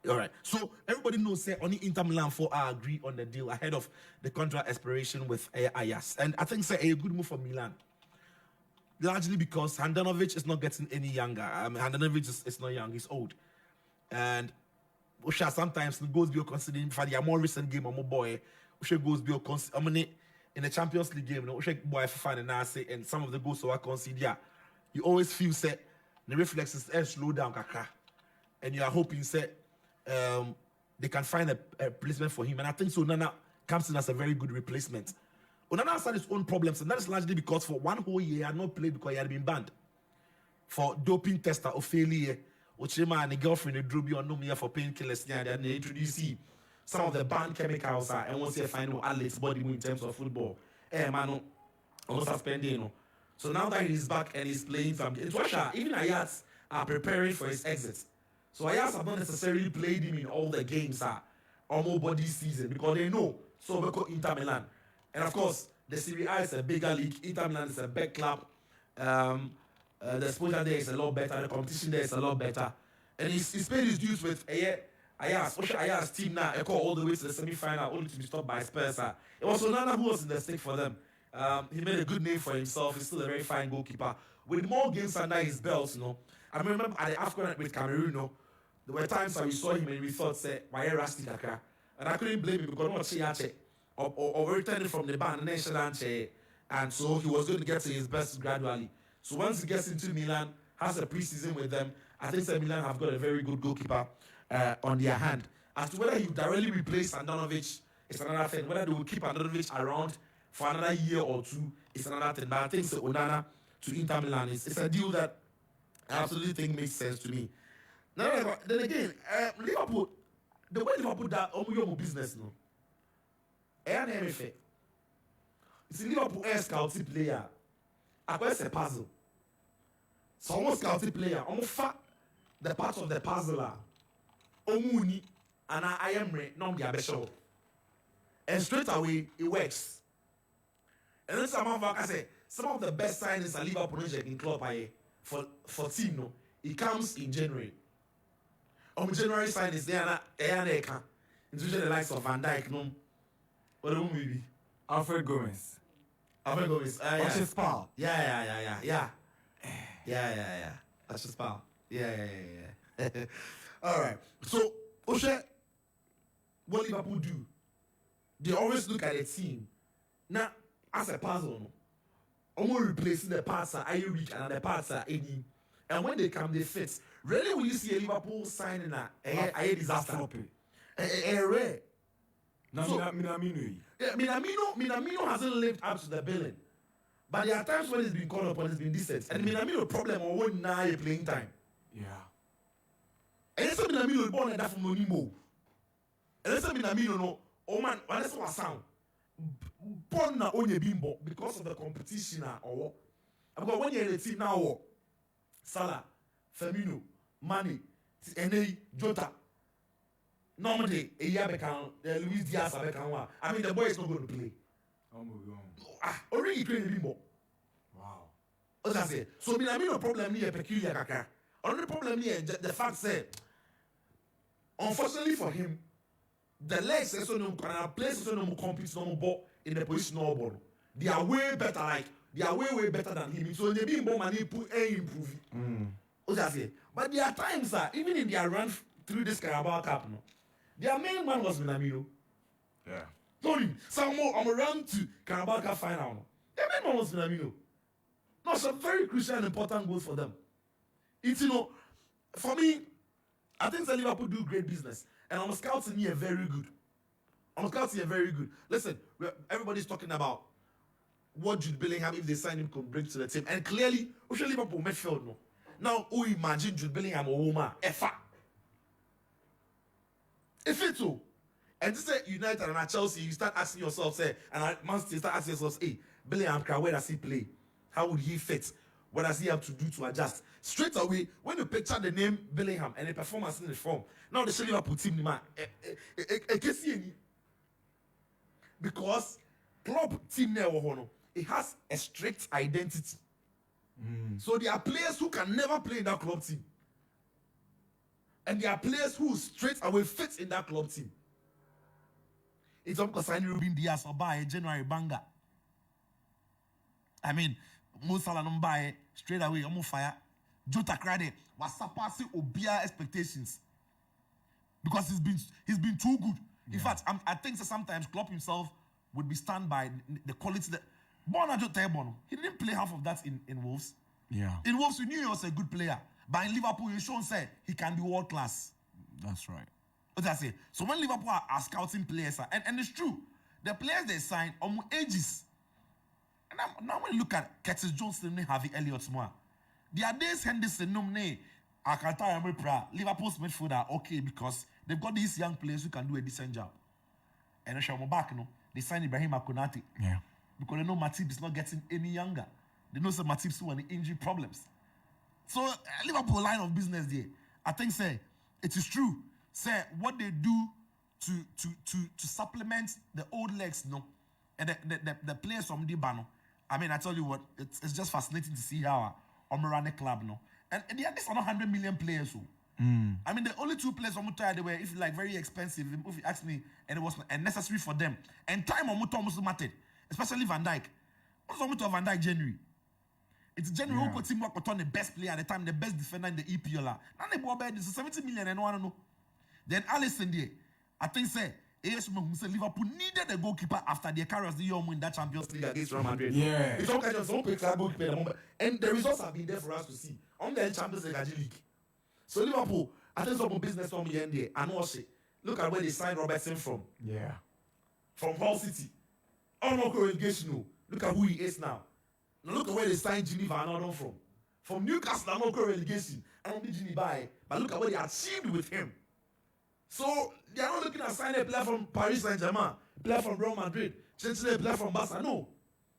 Speaker 3: all right. So everybody knows that only Inter Milan agree on the deal ahead of the contract expiration with Ajax, and I think it's a good move for Milan. Largely because Handanovic is not getting any younger. Handanovic is not young; he's old, and Usha sometimes goes beyond considering for the more recent game or more boy. Usha goes beyond considering. In the Champions League game, Usha boy for and some of the goals are considered. You always feel set the reflexes slow down, kaka, and you are hoping set they can find a replacement for him. And I think so. Nana comes in as a very good replacement. Onana has had his own problems, and that is largely because for one whole year he had not played because he had been banned for doping tester or failure. Ochema and the girlfriend they drew me on no me for painkillers. And they introduce some of the banned chemicals and once you find Alex body in terms of football. Man, almost suspending. So now that he's back and he's playing some games, Russia, even Ajax are preparing for his exit. So Ajax have not necessarily played him in all the games almost body season because they know. So we call Inter Milan. And of course, the Serie A is a bigger league. Inter Milan is a big club. The exposure there is a lot better. The competition there is a lot better. And he's paid his dues with Ajax team now. They call all the way to the semi-final, only to be stopped by Spurs. It was Onana who was in the stick for them. He made a good name for himself. He's still a very fine goalkeeper. With more games under his belt, I remember at the AFCON with Cameroon, there were times when we saw him and we thought, say, why rusty kaka? And I couldn't blame him because not or returning from the ban and so he was going to get to his best gradually. So once he gets into Milan, has a preseason with them, I think Milan have got a very good goalkeeper on their hand. As to whether he directly replace Handanovic is another thing. Whether they will keep Handanovic around for another year or two is another thing. But I think Onana to Inter Milan it's a deal that I absolutely think makes sense to me. Now, then again, Liverpool, the way Liverpool that almost business no. And everything. You see, Liverpool air scouting player. It's a puzzle. So almost scouting player, almost the parts of the puzzle Omuni and I am not the abesho. And straight away it works. And then some of the best signings at Liverpool in club for team no, it comes in January. January signings there including the likes of Van Dijk no. What will we be?
Speaker 2: Alfred Gomez.
Speaker 3: Yeah.
Speaker 2: Spal.
Speaker 3: Yeah. That's just Spal. Yeah. All right. So, Oshe, what Liverpool do, they always look at a team now as a puzzle. No? Almost replacing the parts are weak and the parts are any. And when they come, they fit. Really, will you see a Liverpool signing a disaster? Rare. Minamino hasn't lived up to the billing. But there are times when it's been called upon, it's been decent. And Minamino problem or one now playing time.
Speaker 2: Yeah.
Speaker 3: And it's Minamino born and that from Monimo. And it's Minamino no. Oh man, that's what sound. Born na onye bimbo because of the competition or because when you're in the team now, Salah, Firmino, Mane, Ene, Jota. Normally, a year become Luis Diaz become. I mean, the boy is not going to play. Already playing bimbo.
Speaker 2: Wow.
Speaker 3: As I say, so Minamino problem here peculiar kaka. Only problem here the fact say, unfortunately for him, the legs so no can play so no compete no ball in the position no ball. They are way better, like they are way better than him. So they bimbo money put improve. As I say, but there are times even in their run through this Carabao Cup, no, their main man was Minamino.
Speaker 2: Yeah.
Speaker 3: Tony, some more on a run to Carabao Cup final. No. Their main man was Minamino. No, some very crucial and important goals for them. It's for me, I think that Liverpool do great business, and I'm scouting here very good. Listen, everybody's talking about what Jude Bellingham, if they sign him, could bring to the team, and clearly, Liverpool midfield no. Now, who imagine Jude Bellingham or Woma? If it's so, and this is United and at Chelsea, you start asking yourself, say, and at Man City, start asking yourself, hey, Bellingham, where does he play? How would he fit? What does he have to do to adjust? Straight away, when you picture the name Bellingham and the performance in the form, now the Liverpool team, because club team it has a strict identity. So there are players who can never play in that club team. And there are players who straight away fit in that club team. It's because signing Ruben Diaz or buy January banger. I mean, Mo Salah don't buy straight away. I'm on fire. Jota Crade was surpassing Obia expectations because he's been too good. In fact, I think that sometimes Klopp himself would be stunned by the quality that Bona Jota Bono. He didn't play half of that in Wolves.
Speaker 2: Yeah.
Speaker 3: In Wolves, we knew he was a good player, but in Liverpool, you shown said he can be world class.
Speaker 2: That's right.
Speaker 3: What I say? So when Liverpool are scouting players, and it's true, the players they sign are ages. And now when you look at Curtis Jones and Harvey Elliott, there are days Henderson, Akata, Liverpool's midfield are okay because they've got these young players who can do a decent job. And then back, they signed Ibrahim Akonate.
Speaker 2: Yeah.
Speaker 3: Because they know Matip is not getting any younger. They know some Matip still any injury problems. So Liverpool line of business there. I think say it is true. Say what they do to supplement the old legs, and the players from the Bano. I mean, I tell you what, it's just fascinating to see how run a club, and they are this 100 million players. So. I mean, the only two players on Mutai they were, if you like, very expensive. If you ask me, and it was necessary for them. And time on Mutai almost mattered, especially Van Dijk. What's on Mutai Van Dijk January? It's January who put him work on the best player at the time, the best defender in the EPL. Now they bought bed, it's 70 million and one know. Then Alisson there, I think say Liverpool needed a goalkeeper after their carriers the year in that Champions League against Real Madrid.
Speaker 2: Yeah.
Speaker 3: It's all kind of some picks goalkeeper, and the results have been there for us to see on the Champions League. So Liverpool, I think some business from the end there, and also look at where they signed Robertson from.
Speaker 2: Yeah.
Speaker 3: From Hull City. Oh no, relegation. Look at who he is now. Now look at where they signed Geneva and Aduna from. From Newcastle, no relegation. I don't need Geneva, but look at what they achieved with him. So they are not looking at signing a player from Paris Saint-Germain, player from Real Madrid, changing a player from Barca. No.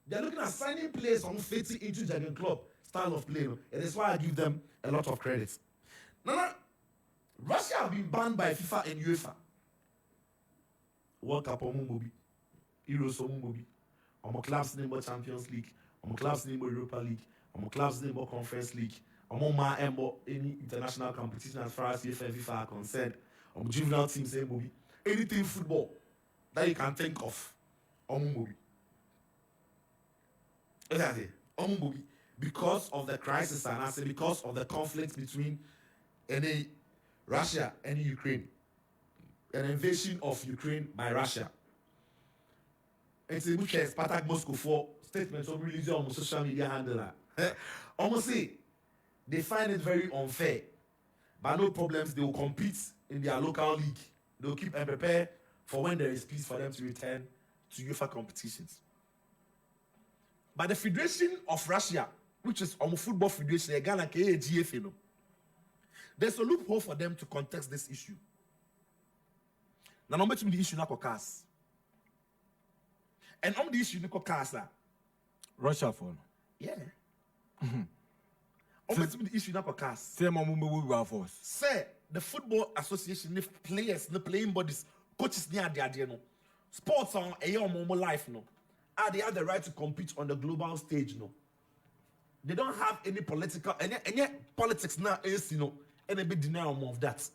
Speaker 3: They are looking at signing players on fitting into Jurgen Klopp style of play. And that's why I give them a lot of credit. Now, Russia have been banned by FIFA and UEFA. World Cup Omumobi, Euros Omumobi, Omo clubs name Champions League, Omo clubs name Europa League, Omo clubs name Conference League, Omo Ma Embo any international competition as far as UEFA and FIFA are concerned, Omo juvenile teams Omumobi, anything football that you can think of, Omumobi. Exactly, Omumobi, because of the crisis and I say because of the conflict between Russia and Ukraine. an invasion of Ukraine by Russia. It's a which Spartak Moscow for statements of release on social media handler. Almost say they find it very unfair, but no problems. They will compete in their local league. They will keep and prepare for when there is peace for them to return to UEFA competitions. But the Federation of Russia, which is football federation, Ghana GFA, there's a loophole for them to contest this issue. Now, no matter the issue, not cast. And on the issue, not cast.
Speaker 2: Russia phone.
Speaker 3: Yeah. On the issue, not cast.
Speaker 2: Say, Mamu force.
Speaker 3: Say the football association, the players, the playing bodies, coaches near the idea, no. Sports on a year more life, no. Are they have the right to compete on the global stage, no? They don't have any political, any politics now is, you know, and a bit denial more of that.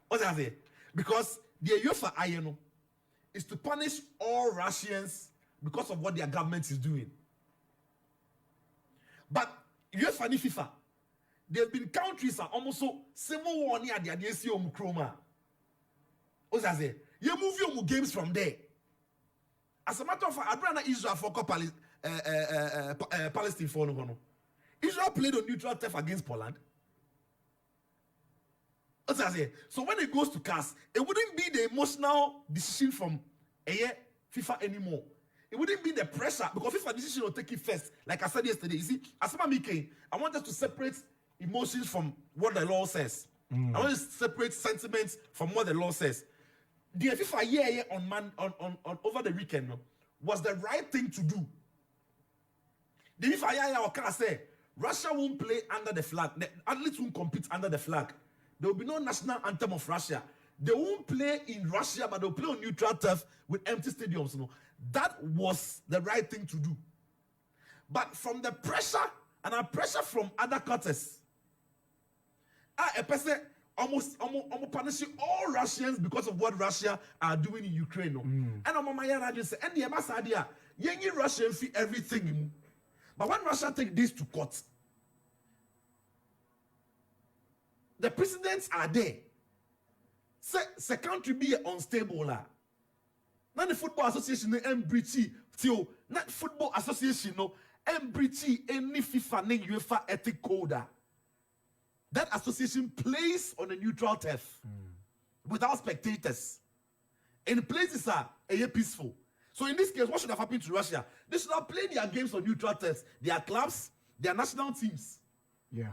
Speaker 3: What's that say? Because the UEFA INO is to punish all Russians because of what their government is doing. But UEFA and FIFA, there have been countries that almost so similar one near the ADC Chroma. What's that say? You move your games from there. As a matter of fact, Aduna Israel for Palestine for no. Israel played on neutral turf against Poland. What's that say? So when it goes to CAS, it wouldn't be the emotional decision from FIFA anymore. It wouldn't be the pressure because FIFA decision will take it first. Like I said yesterday, you see, as I want us to separate emotions from what the law says. I want to separate sentiments from what the law says. The FIFA on over the weekend was the right thing to do. The FIFA can say Russia won't play under the flag. The athletes won't compete under the flag. There will be no national anthem of Russia. They won't play in Russia, but they'll play on neutral turf with empty stadiums. That was the right thing to do. But from the pressure and a pressure from other quarters, a person almost punishing all Russians because of what Russia are doing in Ukraine. And I'm just say, and the ambassador, young Russian fee everything. But when Russia take this to court, the presidents are there. Say country be unstable la. Not the football association MBT till not football association no MBT any FIFA ne UEFA ethic code. That association plays on a neutral turf without spectators. And places are peaceful. So in this case, what should have happened to Russia? They should have played their games on neutral turfs. Their clubs, their national teams.
Speaker 2: Yeah.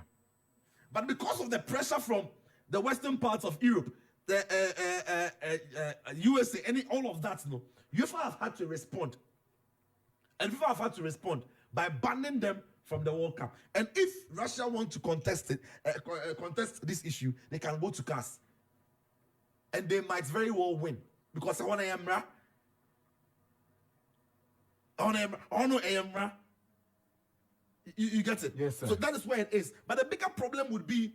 Speaker 3: But because of the pressure from the western parts of Europe, the USA, all of that, UEFA have had to respond. And FIFA have had to respond by banning them from the World Cup. And if Russia want to contest this issue, they can go to CAS. And they might very well win. Because I want Emra. You get it?
Speaker 2: Yes, sir.
Speaker 3: So that is where it is. But the bigger problem would be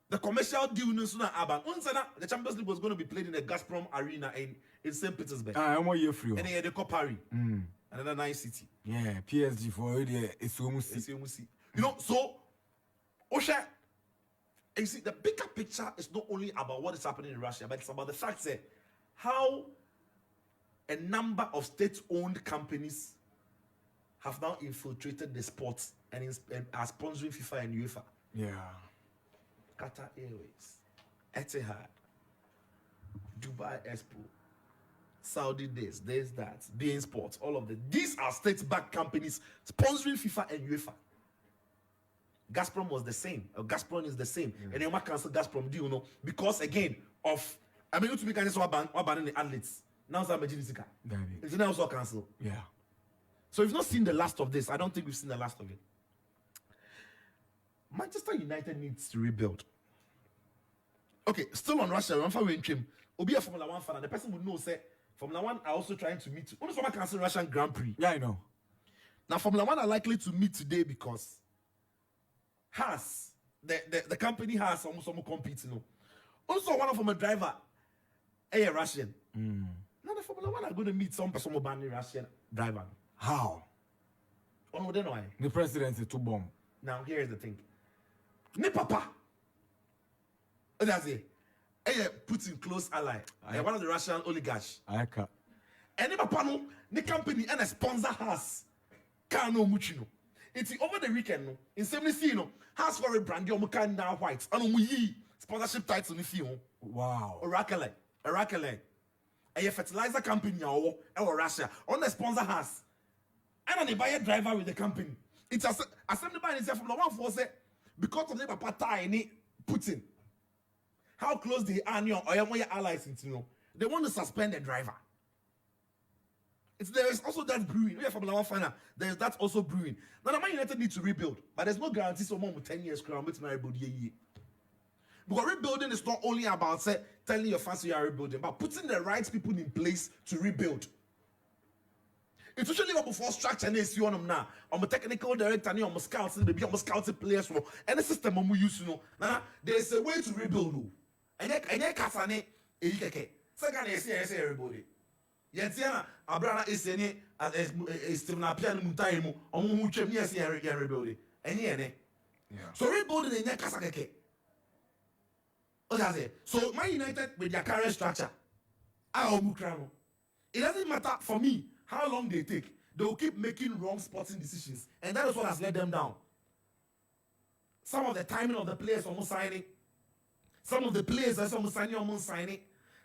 Speaker 3: the commercial deal. The Champions League was going to be played in the Gazprom Arena in St. Petersburg.
Speaker 2: I'm 1 year free.
Speaker 3: And then the Cup Paris. Another nice city.
Speaker 2: Yeah, PSG for it's almost.
Speaker 3: You know, so Osha, you see, the bigger picture is not only about what is happening in Russia, but it's about the fact that how a number of state-owned companies have now infiltrated the sports and are sponsoring FIFA and UEFA.
Speaker 2: Yeah.
Speaker 3: Qatar Airways, Etihad, Dubai Expo, Saudi this, that, beIN Sports, all of them. These are state-backed companies sponsoring FIFA and UEFA. Gazprom was the same. Gazprom is the same. And then what cancel Gazprom do, you know? Because again, you to make what banning the athletes. Now it's it's now also cancel.
Speaker 2: Yeah.
Speaker 3: So we've not seen the last of this. I don't think we've seen the last of it. Manchester United needs to rebuild. Okay, still on Russia. Obi a Formula 1 fan, and the person would know say Formula 1 are also trying to meet. Only someone cancel Russian Grand Prix.
Speaker 2: Yeah, I know.
Speaker 3: Now Formula 1 are likely to meet today because the company has almost competing. You know. Also, one of them a driver, a Russian. Now the Formula 1 are going to meet some person who ban the Russian driver.
Speaker 2: How?
Speaker 3: Oh no, they know.
Speaker 2: The president is too bomb.
Speaker 3: Now here's the thing. Ne papa. That's it. Putin close ally. One of the Russian oligarchs.
Speaker 2: Aka.
Speaker 3: Any papano, the company and a sponsor has Kano Muchino. It's over the weekend, no. In 70, no, has for a brand your Mukan now white. And we sponsorship title in the film.
Speaker 2: Wow.
Speaker 3: Oracle. A fertilizer company or Russia on the sponsor has. And then buy a driver with the company. It's assembly by itself from the one for say because of the papa tie Putin. How close they are near or your allies into know. They want to suspend the driver. There is also that brewing. We are from the one final. There is that also brewing. Now the Man United need to rebuild, but there's no guarantee someone with 10 years crown with my rebuild. Because rebuilding is not only about telling your fans you are rebuilding, but putting the right people in place to rebuild. It's usually before structure and see on them now. I'm a technical director, I'm a scout, maybe I'm a scouting players for any system I'm used to know. Now there's a way to rebuild. And you can't say, second, I say everybody. Yetiana, Abrana is any Stephen Apian Mutaimu, or Muchem, yes, rebuilding. And yeah. So rebuilding in Yakasake. What does it? So Man United with their current structure, it doesn't matter for me how long they take. They will keep making wrong sporting decisions, and that is what has let them down. Some of the timing of the players almost signing, some of the players are almost signing.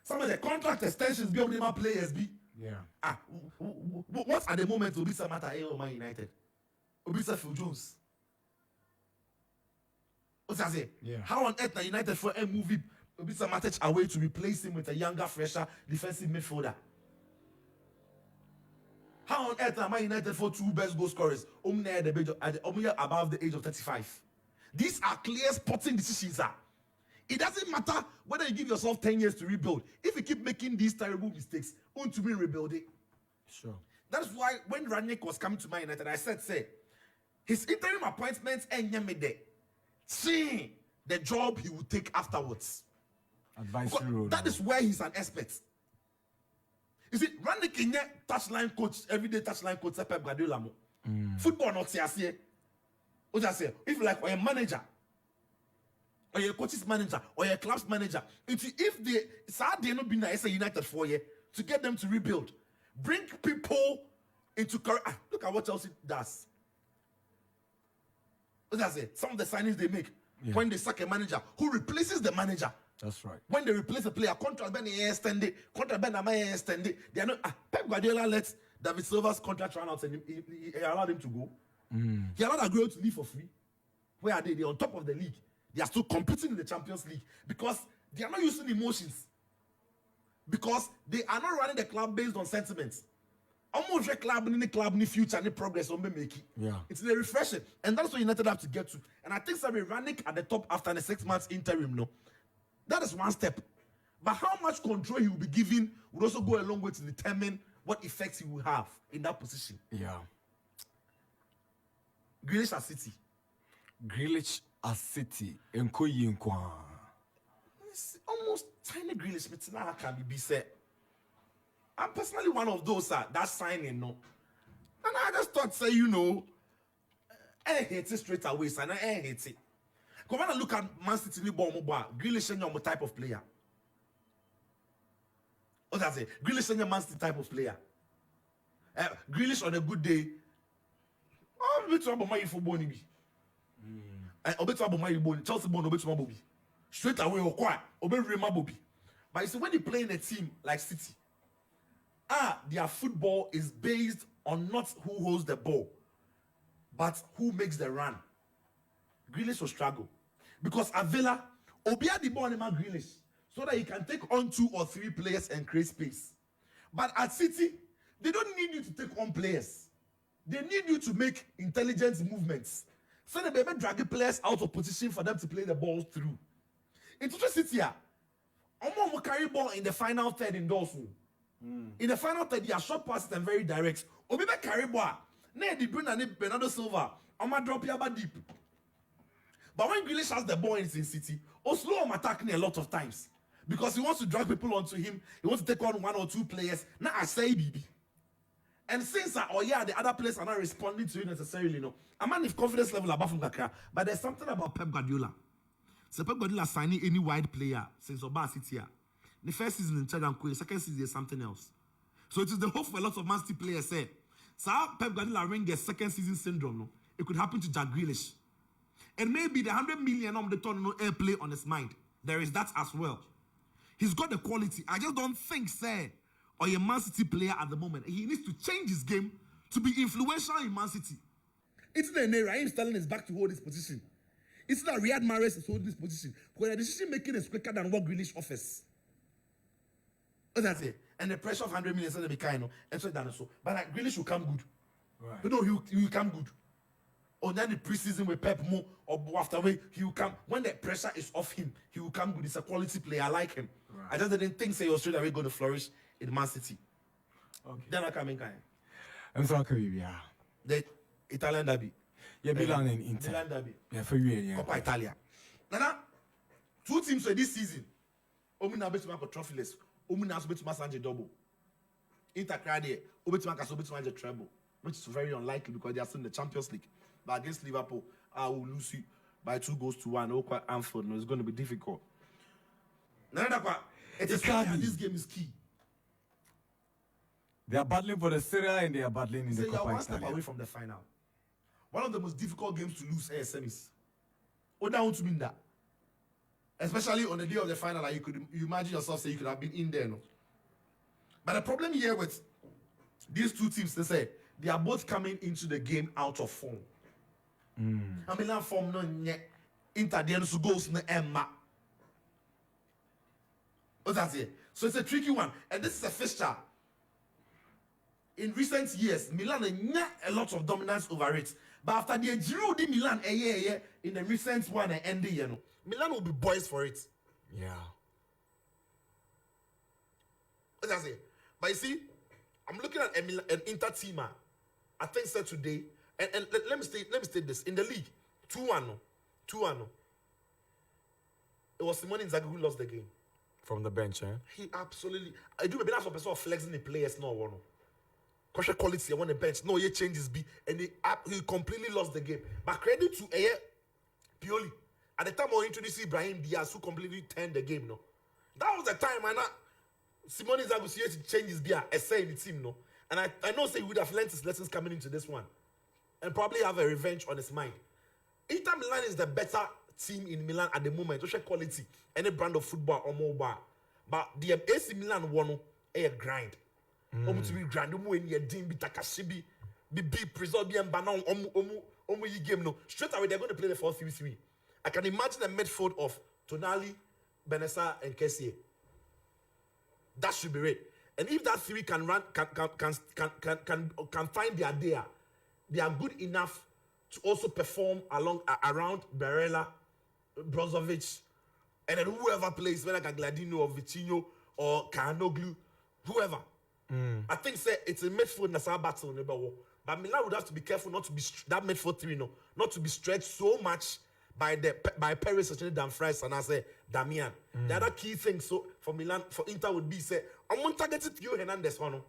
Speaker 3: Some of the contract extensions be on the players be.
Speaker 2: Yeah.
Speaker 3: What at the moment will be some matter here Man United? Will be Phil Jones. What's that say?
Speaker 2: Yeah.
Speaker 3: How on earth are United for a movie will be some matter away to replace him with a younger, fresher defensive midfielder? How on earth am I United for 2 best goal scorers? Above the age of 35. These are clear sporting decisions. It doesn't matter whether you give yourself 10 years to rebuild. If you keep making these terrible mistakes, won't you be rebuilding?
Speaker 2: Sure.
Speaker 3: That's why when Ranić was coming to Man United, I said, his interim appointments and Yemede, see the job he will take afterwards.
Speaker 2: Advisory role.
Speaker 3: That is where he's an expert. You see, Ranić is touchline coach, everyday touchline coach, Pep Guardiola. Football not see. What I say? If like a manager, or your coach's manager, or your club's manager, if they not been a United for you to get them to rebuild, bring people into look at what Chelsea does. What I say? Some of the signings they make when they sack a manager who replaces the manager.
Speaker 2: That's right.
Speaker 3: When they replace a player, contract ben extended, contract ben extended. They are not. Pep Guardiola let David Silva's contract run out and he allowed him to go. He allowed Aguero to leave for free. Where are they? They're on top of the league. They are still competing in the Champions League because they are not using emotions. Because they are not running the club based on sentiments. Almost a club in the club, any future, any progress on make it.
Speaker 2: Yeah.
Speaker 3: It's the refreshing. And that's what United have to get to. And I think Sabi Ranić at the top after the 6 months interim, no. That is one step. But how much control he will be given would also go a long way to determine what effects he will have in that position.
Speaker 2: Yeah.
Speaker 3: Grealish at City.
Speaker 2: Grealish at City. Enkoyi Nkwa.
Speaker 3: It's almost tiny Grealish, but now can be said. I'm personally one of those that signing, no. And I just thought, I hate it straight away, and I hate it. Because when I look at Man City, Grealish is your type of player. What does I say? Grealish is your Man City type of player. Grealish on a good day. Oh, bit about my football ni bi. Bit about my bone. Chelsea bone, bit about Bobby. Straight away, or quiet, obey my Bobby. But you see, when you play in a team like City, their football is based on not who holds the ball, but who makes the run. Grealish will struggle because at Villa, Obia the ball man Grealish so that he can take on 2 or 3 players and create space. But at City, they don't need you to take on players. They need you to make intelligent movements. So they may drag players out of position for them to play the ball through. In City, Omo will carry ball in the final third in Dawson. In the final third, they are short passes and very direct. Obi be carry ball. Ne De Bruyne and Bernardo Silva. Omo drop your deep. But when Grealish has the ball in City, Oslo attacking a lot of times because he wants to drag people onto him. He wants to take on 1 or 2 players. Now I say, BB. And since the other players are not responding to you necessarily, no. A man with confidence level above from Kakra, but there's something about Pep Guardiola. So Pep Guardiola signing any wide player since Oba City. The first season in Chad and Queen, second season is something else. So it is the hope for a lot of Man City players say. So Pep Guardiola ring their second season syndrome, no? It could happen to Jack Grealish. And maybe the 100 million on the ton no airplay on his mind. There is that as well. He's got the quality. I just don't think, say, or a Man City player at the moment. He needs to change his game to be influential in Man City. It's not Raheem Sterling is back to hold this position. It's not Riyad Mahrez is holding this position. Because the decision making is quicker than what Grealish offers. What that's it. And the pressure of 100 million is going to be kind of, and so that so. But like, Grealish will come good.
Speaker 2: Right.
Speaker 3: You know, he will come good. Or then the preseason with Pep more or afterway, he will come. When the pressure is off him, he will come good. He's a quality player. I like him. Right. I just didn't think say Australia were going to flourish in Man City. Okay. Then I come in kind.
Speaker 2: I'm sorry, yeah.
Speaker 3: The Italian derby.
Speaker 2: Yeah, Milan and Inter.
Speaker 3: Milan derby.
Speaker 2: Yeah, for you, yeah.
Speaker 3: Coppa Italia. Nana, two teams for this season. Omina bet to make a trophyless. Omina bet to make Sanjay double. Inter crowd bet to make a Sanjay treble, which is very unlikely because they are still in the Champions League. But against Liverpool, I will lose you by 2-1. Oakwa Anfield, no, it's going to be difficult. Nana Darkwa, this game is key.
Speaker 2: They are battling for the Serie A and they are battling in the Coppa Italia.
Speaker 3: One step away from the final. One of the most difficult games to lose ASM is. Oda want to win that. Especially on the day of the final, like you imagine yourself say you could have been in there, no? But the problem here with these two teams, they say they are both coming into the game out of form. I mean, that form no yet. Inter the end goals no Emma. What's that say? So it's a tricky one, and this is a fixture. In recent years, Milan had a lot of dominance over it. But after the Giroud di Milan in the recent one and the year, Milan will be boys for it.
Speaker 2: Yeah.
Speaker 3: What's that say? But you see, I'm looking at an Inter team. I think so today. And let me state this. In the league, 2-1. 2-1. It was Simone Inzaghi who lost the game.
Speaker 2: From the bench, eh?
Speaker 3: He absolutely. I do maybe that's what person flexing the players now. Kosher quality on the bench. No, he changes B. And he completely lost the game. But credit to Pioli. At the time I introduced Ibrahim Diaz, who completely turned the game, no. That was the time, man. Simone Inzaghi to change his beer, essay in the team, no. And I know say he would have learned his lessons coming into this one. And probably have a revenge on his mind. Inter Milan is the better team in Milan at the moment. Kosher quality. Any brand of football or mobile. But the AC Milan won a grind. To be grand, when you dim be Takashibi, be preserve be banon, yi game no. Straight away they're going to play the 4-3-3. I can imagine a midfield of Tonali, Benessa, and Kessie. That should be it. And if that three can run, can find their idea, they are good enough to also perform around Barella, Brozovic, and then whoever plays, whether Gladino or Vitinho or Kanoglu, whoever. I think say it's a midfield Nasa battle, but Milan would have to be careful not to be that midfield three, no, not to be stretched so much by Paris, Dumfries, and I say Damian. The other key thing for Milan, for Inter would be say I want to target Theo Hernandez one.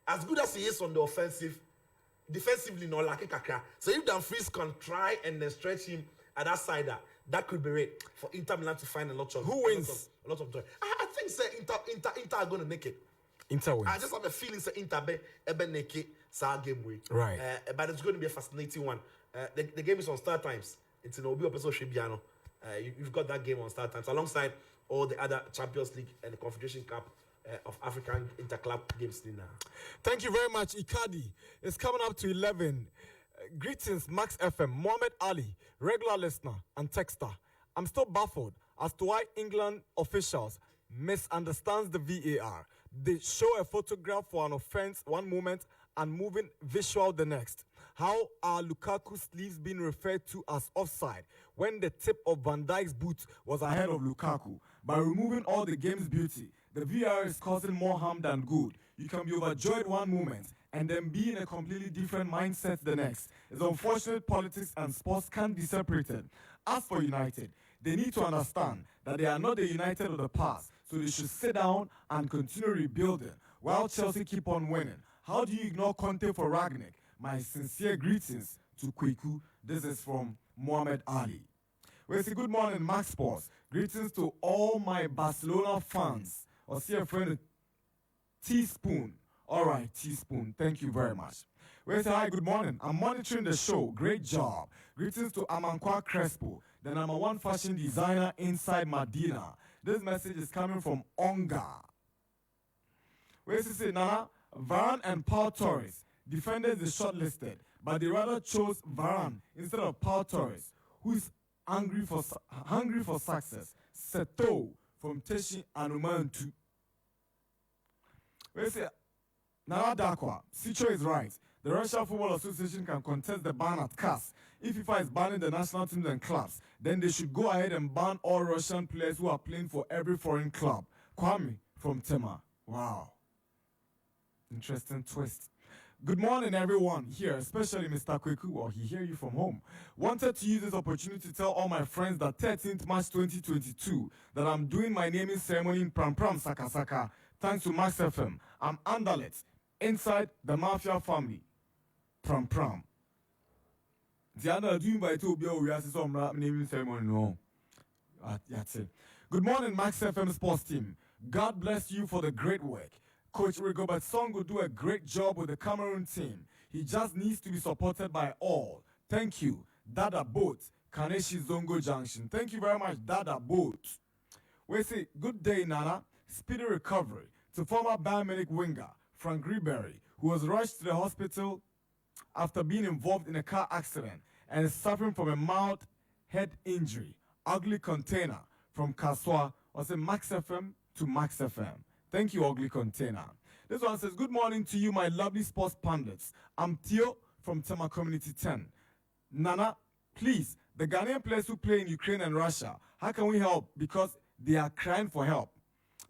Speaker 3: As good as he is on the offensive, defensively no like Kaka. So if Dumfries can try and then stretch him at that side, that could be it for Inter Milan to find a lot of a lot of joy. I think say Inter are going to make it.
Speaker 2: Inter wins.
Speaker 3: I just have a feeling that Inter be naked game way.
Speaker 2: Right.
Speaker 3: But it's going to be a fascinating one. The game is on Star Times. It's in Obi Opeso Shibiano. You've got that game on Star Times alongside all the other Champions League and the Confederation Cup of African interclub games.
Speaker 2: Thank you very much, Ikadi. It's coming up to 11. Greetings, Max FM, Mohammed Ali, regular listener and texter. I'm still baffled as to why England officials misunderstands the VAR. They show a photograph for an offense one moment and moving visual the next. How are Lukaku's sleeves being referred to as offside when the tip of Van Dijk's boot was ahead of Lukaku? By removing all the game's beauty, the VAR is causing more harm than good. You can be overjoyed one moment and then be in a completely different mindset the next. It's unfortunate politics and sports can't be separated. As for United, they need to understand that they are not the United of the past, so they should sit down and continue rebuilding while Chelsea keep on winning. How do you ignore Conte for Ragnick? My sincere greetings to Kweku. This is from Mohammed Ali. We say good morning, Max Sports. Greetings to all my Barcelona fans. Or see a friend, Teaspoon. All right, Teaspoon. Thank you very much. We say hi, good morning. I'm monitoring the show. Great job. Greetings to Amankwa Crespo, the #1 fashion designer inside Medina. This message is coming from Onga. We say Nana, Varane and Paul Torres. Defenders is shortlisted, but they rather chose Varane instead of Paul Torres, who is hungry for success. Seto from Teshi Anumantu. We say Nana Darkwa, Sicho is right. The Russian Football Association can contest the ban at CAS. If FIFA is banning the national teams and clubs, then they should go ahead and ban all Russian players who are playing for every foreign club. Kwame from Tema. Wow. Interesting twist. Good morning, everyone here, especially Mr. Kweku, or he hear you from home. Wanted to use this opportunity to tell all my friends that 13th March 2022 that I'm doing my naming ceremony in Pram Pram Sakasaka. Thanks to Max FM. I'm Andalet, inside the Mafia family. Pram Pram. The other doing by two we are some naming ceremony. No. That's it. Good morning, Max FM sports team. God bless you for the great work. Coach Rigobert Song will do a great job with the Cameroon team. He just needs to be supported by all. Thank you. Dada Boat, Kaneshi Zongo Junction. Thank you very much, Dada Boat. We say, good day, Nana. Speedy recovery to former Bayern Munich winger, Frank Ribery, who was rushed to the hospital after being involved in a car accident and is suffering from a mild head injury. Ugly Container from Kaswa was a Max FM to Max FM. Thank you, Ugly Container. This one says, good morning to you, my lovely sports pundits. I'm Theo from Tema Community 10. Nana, please, the Ghanaian players who play in Ukraine and Russia, how can we help? Because they are crying for help.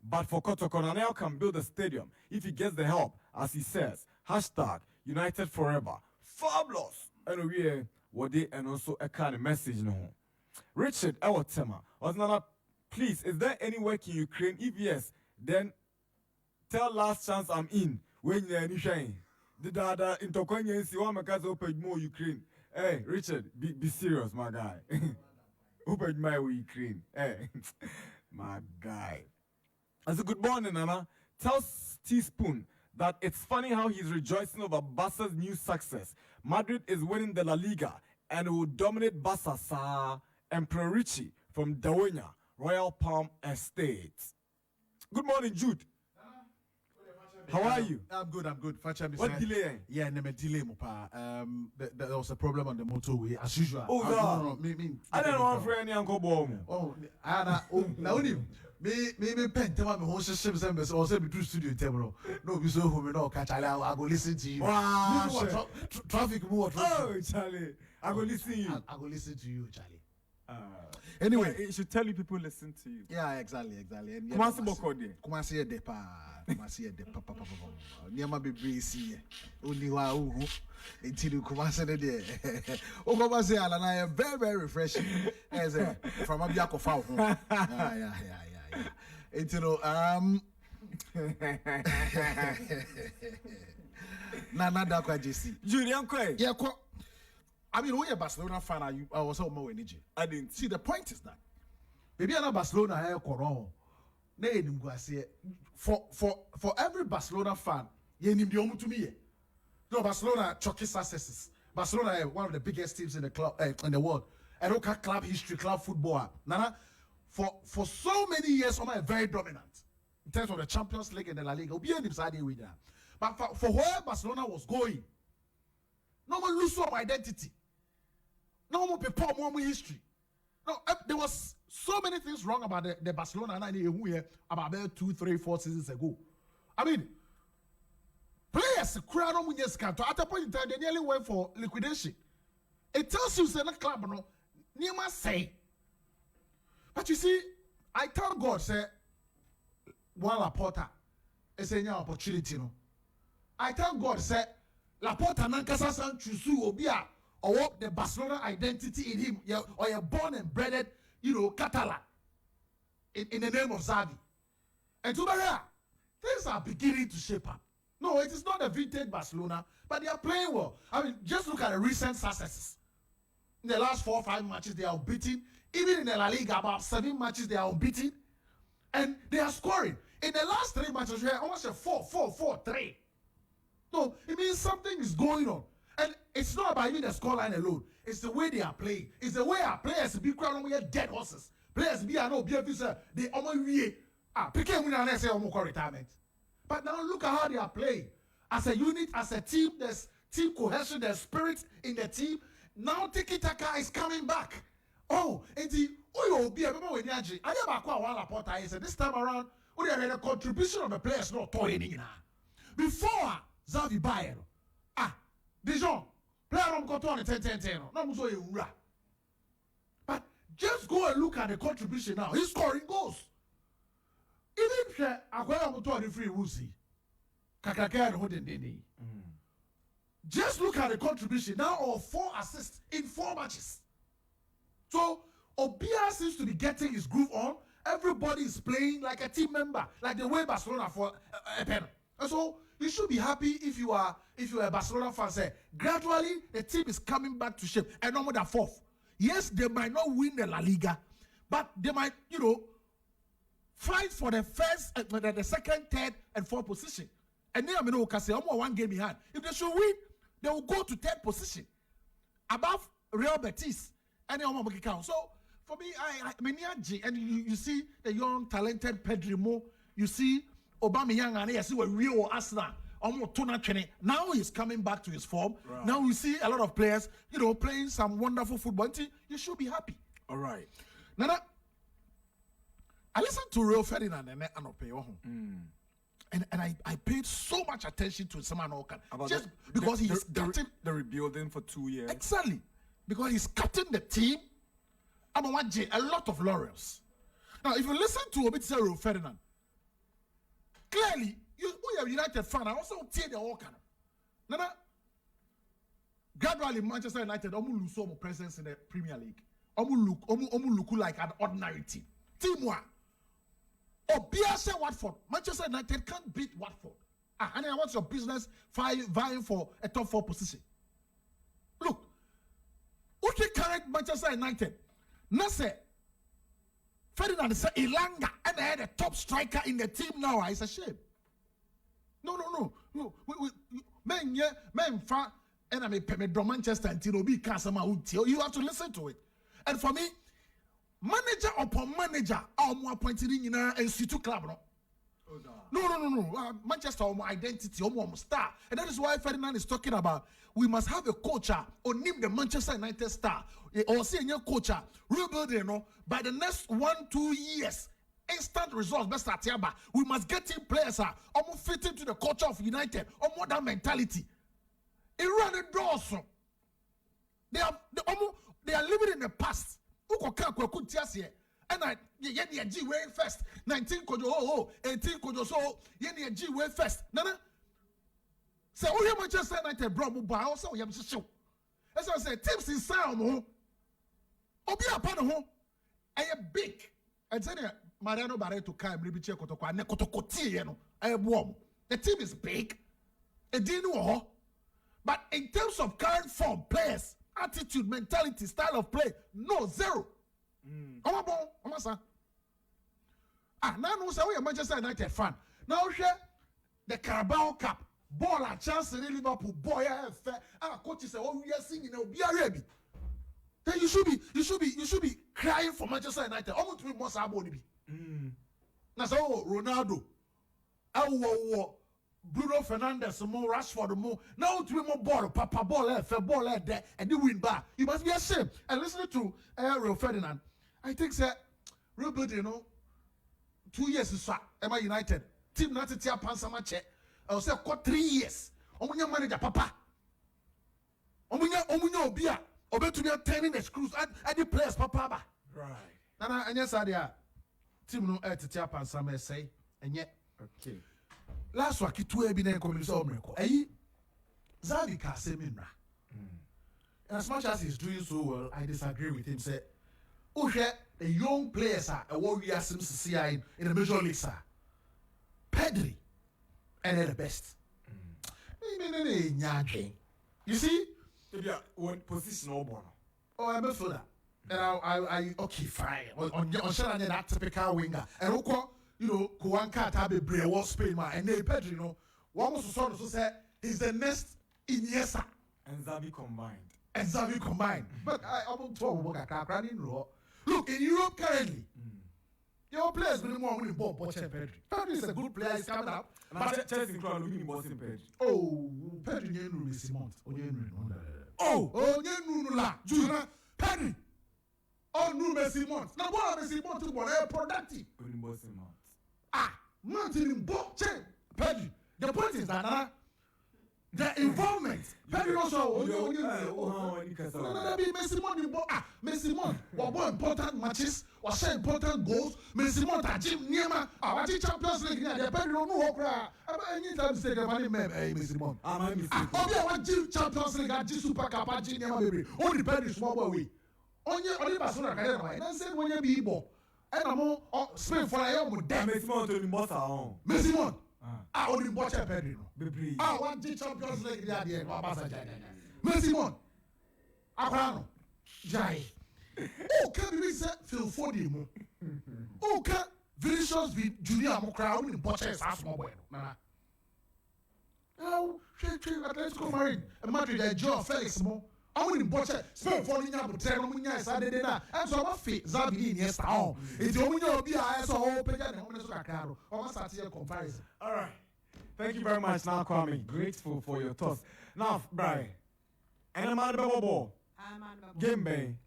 Speaker 2: But for Kotoko, Nana can build a stadium if he gets the help, as he says. Hashtag United Forever. Fabulous. And we what they and also a kind of message. No. Richard Ewatema. Nana, please, is there any work in Ukraine? If yes, then tell Last Chance I'm in. When you're in shine. The dada in Tokonya see one because open more Ukraine. Hey, Richard, be serious, my guy. Open my Ukraine. Hey, my guy. I said, good morning, Nana. Tell Teaspoon that it's funny how he's rejoicing over Barca's new success. Madrid is winning the La Liga and will dominate Barca, sir. Emperor Richie from Dawonia, Royal Palm Estate. Good morning, Jude. How are you?
Speaker 3: I'm good.
Speaker 2: What delay?
Speaker 3: Yeah, never delay, Mopa. There was a problem on the motorway, as usual.
Speaker 2: Oh,
Speaker 3: no.
Speaker 2: I don't want for any Uncle Bom.
Speaker 3: Oh, Anna, now me pen tell me who ships and or say be studio table. No, be so who me no catch. I go listen to you.
Speaker 2: Wow,
Speaker 3: traffic more.
Speaker 2: Oh, Charlie, I go listen to you.
Speaker 3: I go listen to you, Charlie.
Speaker 2: Anyway, it should tell you people listen to you.
Speaker 3: Yeah, exactly.
Speaker 2: Kumasi Bokode.
Speaker 3: Kumasi Depa. Kumasi Depa. Niama be breezy. Only wa uhu. Until you Kumasi de. Oh, Kumasi Alana, very, very refreshing. As a from a Biako Fowl. Yeah. Until Nana Darkwa Gyasi.
Speaker 2: Julian Quay.
Speaker 3: Yeah, I mean, we're a Barcelona fan. I was all more energy. I didn't see the point is that maybe I'm a Barcelona for every Barcelona fan, you need to me. No, Barcelona chalky successes. Barcelona one of the biggest teams in the club in the world. I don't club history, club football. Nana, for so many years, I'm very dominant in terms of the Champions League and the La Liga. But for where Barcelona was going, no one lose some identity. No more people, more history. No, there was so many things wrong about the Barcelona about 2, 3, 4 seasons ago. I mean, players at a point in time they nearly went for liquidation. It tells you it's a club, no, near my say. But you see, I tell God, say, one Laporta is an opportunity, no. I tell God, say, Laporta nankasa san chusu obia or the Barcelona identity in him, or you're born and bred, Catalan in the name of Xavi. And to things are beginning to shape up. No, it is not a vintage Barcelona, but they are playing well. I mean, just look at the recent successes.
Speaker 1: In the last 4 or 5 matches, they are unbeaten. Even in the La Liga, about 7 matches, they are unbeaten. And they are scoring. In the last 3 matches, we are almost a 4-4-4-3. So it means something is going on. And it's not about even the scoreline alone. It's the way they are playing. It's the way our players be crying we are dead horses. Players be no be they almost became winner and say retirement. But now look at how they are playing. As a unit, as a team, there's team cohesion, there's spirit in the team. Now Tiki Taka is coming back. Oh, and the be a member with Yaji. I never quite one report. I said this time around, we are the contribution of the players not toiling. Before Xavi Bayer, Dijon, player on Coton 10-10-10. No, so you. But just go and look at the contribution now. He's scoring goals. Even if Akwela Mutu the free Wusi, Kakaka and Hodendini. Just look at the contribution now of 4 assists in 4 matches. So Obia seems to be getting his groove on. Everybody is playing like a team member, like the way Barcelona for a pen. And so you should be happy if you are a Barcelona fan. Say gradually the team is coming back to shape. And no more than 4th. Yes, they might not win the La Liga, but they might, fight for the first, the second, third, and 4th position. And then I can say, almost 1 game behind. If they should win, they will go to 3rd position, above Real Betis. And then count. So for me, and you see the young, talented Pedro. You see Aubameyang and you see what real Arsenal. Now he's coming back to his form. Right. Now you see a lot of players, playing some wonderful football. You should be happy.
Speaker 2: All right.
Speaker 1: Nana, I listened to Rio Ferdinand and Anope. And I paid so much attention to Saman Okan. Just because he's captain.
Speaker 2: The rebuilding for 2 years.
Speaker 1: Exactly. Because he's captain the team. I'm a lot of laurels. Now, if you listen to a bit Rio Ferdinand, clearly, we are United fan. I also tear the Okan. Nana, gradually, Manchester United lose some presence in the Premier League. Look like an ordinary team. Team 1. Obia Watford. Manchester United can't beat Watford. And then what's your business vying for a top 4 position? Look, okay, current Manchester United. Nase Ferdinand is Ilanga and they had a top striker in the team now. It's a shame. No. Men fa and I may pay me Manchester until be Kasama. You have to listen to it. And for me, manager upon manager, are more appointed in Institute Club. No. Manchester are more identity, more star. And that is why Ferdinand is talking about we must have a coach or name the Manchester United star or say a new coach rebuilding by the next 1-2 years. Instant results, best at Yaba. We must get in players almost fit into the culture of United or more that mentality. It ran the doors. They are living in the past. And I G way first 19 kojo 18 kojo so G way first nana say we Manchester United bro mo ba also we am show as I say teams in sound mo obi apa no ho e big and say Mariano Barreto kai bribi che kotoko ne kotoko tie no e boom the team is big e din no but in terms of current form players attitude mentality style of play no zero. Now no say we are Manchester United fan. Now share the Carabao Cup. Ball a chance in Liverpool. Boy, coach say, oh, we are singing. Be ready. Then you should be crying for Manchester United. Almost to be more saboni be. Now say, oh, Ronaldo. Bruno Fernandes more Rashford more. Now to be more ball, Papa ball, ball there, and they win back. You must be ashamed. And listening to Rio Ferdinand. I think that real building, 2 years is Emma United. Team not to tear Pansama check. I will say, 3 years. Omunya manager, Papa. Omunya Obia. Obe to be turning the screws at the players, Papa.
Speaker 2: Right.
Speaker 1: Nana, and yes, I team no air to tear Pansama say, and yet,
Speaker 2: okay.
Speaker 1: Last week, 2 evident community miracle. Xavi Casemiro. And as much as he's doing so well, I disagree with him. Say, the young players are what we are seems to see in the major leagues are Pedri, and they're the best. You see,
Speaker 2: when position no bono.
Speaker 1: Oh, I'm a midfielder. And I okay, fine. On Shannon, that typical winger. And Oko, Kuanka Tabe Brewo Spain, and they Pedro, one was so say he's the next Iniesta.
Speaker 2: And Zabi
Speaker 1: combined. But I almost told look, in Europe currently, your players will more winning ball, but Pedri. Pedri is a good player, he's coming up.
Speaker 2: But Chelsea crowd winning Boston Pedri.
Speaker 1: Oh, Pedri, you know, Simon. Oh, la, Juna, Pedri. Oh, no, Messi Mont. Now, what Messi Mont to be productive? Mountain in both Pedri. The point is that the involvement. Pedri also. Messi Mont. Messi Mont. What important matches? What share important goals? Messi Mont. Jim Niema. What Champions League? The Pedri no more. Any time mistake, Messi Mont. What Champions League? What Super Cup? Jim Niema baby. Only Pedri small boy. Only Barcelona can have it. Say when you be Igbo, and I'm Spain for a year with them.
Speaker 2: Messi Mont only boss our
Speaker 1: Messi Mont. Only watch a Pedro. One Champions League the idea. Messi Mont. Abrano. Jai. Oh, can we say Phil Foden? Oh, can Vinicius be Junior Mokra only watch a small boy? Oh, let's go married. Madrid, Joe Felix Mo. I wouldn't watch it. Spend falling out with 10 minutes. I did that. And so, what fit Zabi in yes, town. It's only your BIS or open and honest caro. Or start here comparison.
Speaker 2: All right. Thank you very much, now, Kwame. Grateful for your thoughts. Now, Brian. And I'm out of the ball. Game Bay.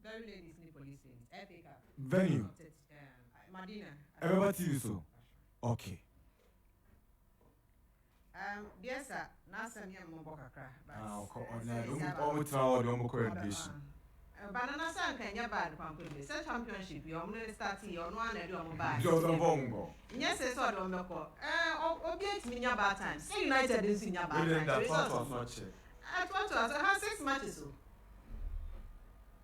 Speaker 4: Very ladies in the police. FA Cup.
Speaker 2: Venue.
Speaker 4: Medina.
Speaker 2: Everybody you so. Okay.
Speaker 4: Yes, sir. Now, some young Mobocacra. Banana San can you bad pumpkin? Set championship, you're only starting your one and your mobile. Yes, I saw them. Obviate me your bad time. Say United is in your bad time. At what was I have 6 matches.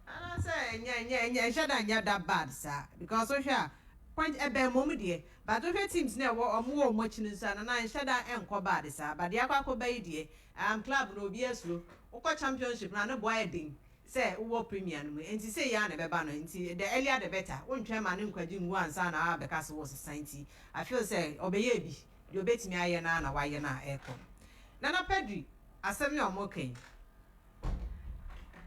Speaker 4: And I say, yeah, shouldn't get that bad, sir. Because so here, point a bear moment, dear. But if it seems near or more much in the sun, and I shut that and call bad, sir. But the Aqua Bay, dear, club no BS, or championship, and a boy ding. Say, war premium, and to say Yana Bebano, and the earlier the better. One chairman in Quadin once, and our because was a sainty. I feel say, obey, you bet me I and Anna, why you're not echo. Nana Pedri, I said me on mocking.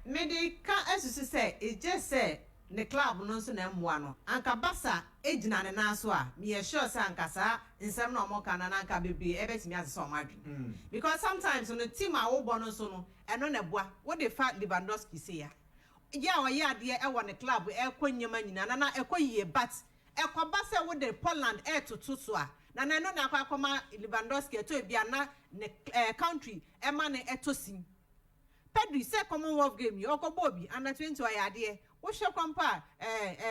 Speaker 4: Maybe can't as you say, it just say. The club no so na Waanu anka basa ejina ne na so a me sure say anka sa nsem na omoka na anka bebre ebetimi asese omadwe because sometimes on the team a wo bo no so no eno na boa what the fact Lewandowski say ya o ya de e wo ne club e kwanyema nyina na ekoyie but ekoba say wo the Poland e toto so a na no na akoma Lewandowski eto bia na ne country e ma ne etosim Pedri say Commonwealth game you okobo bi under 20 oyade wo hwe kwampa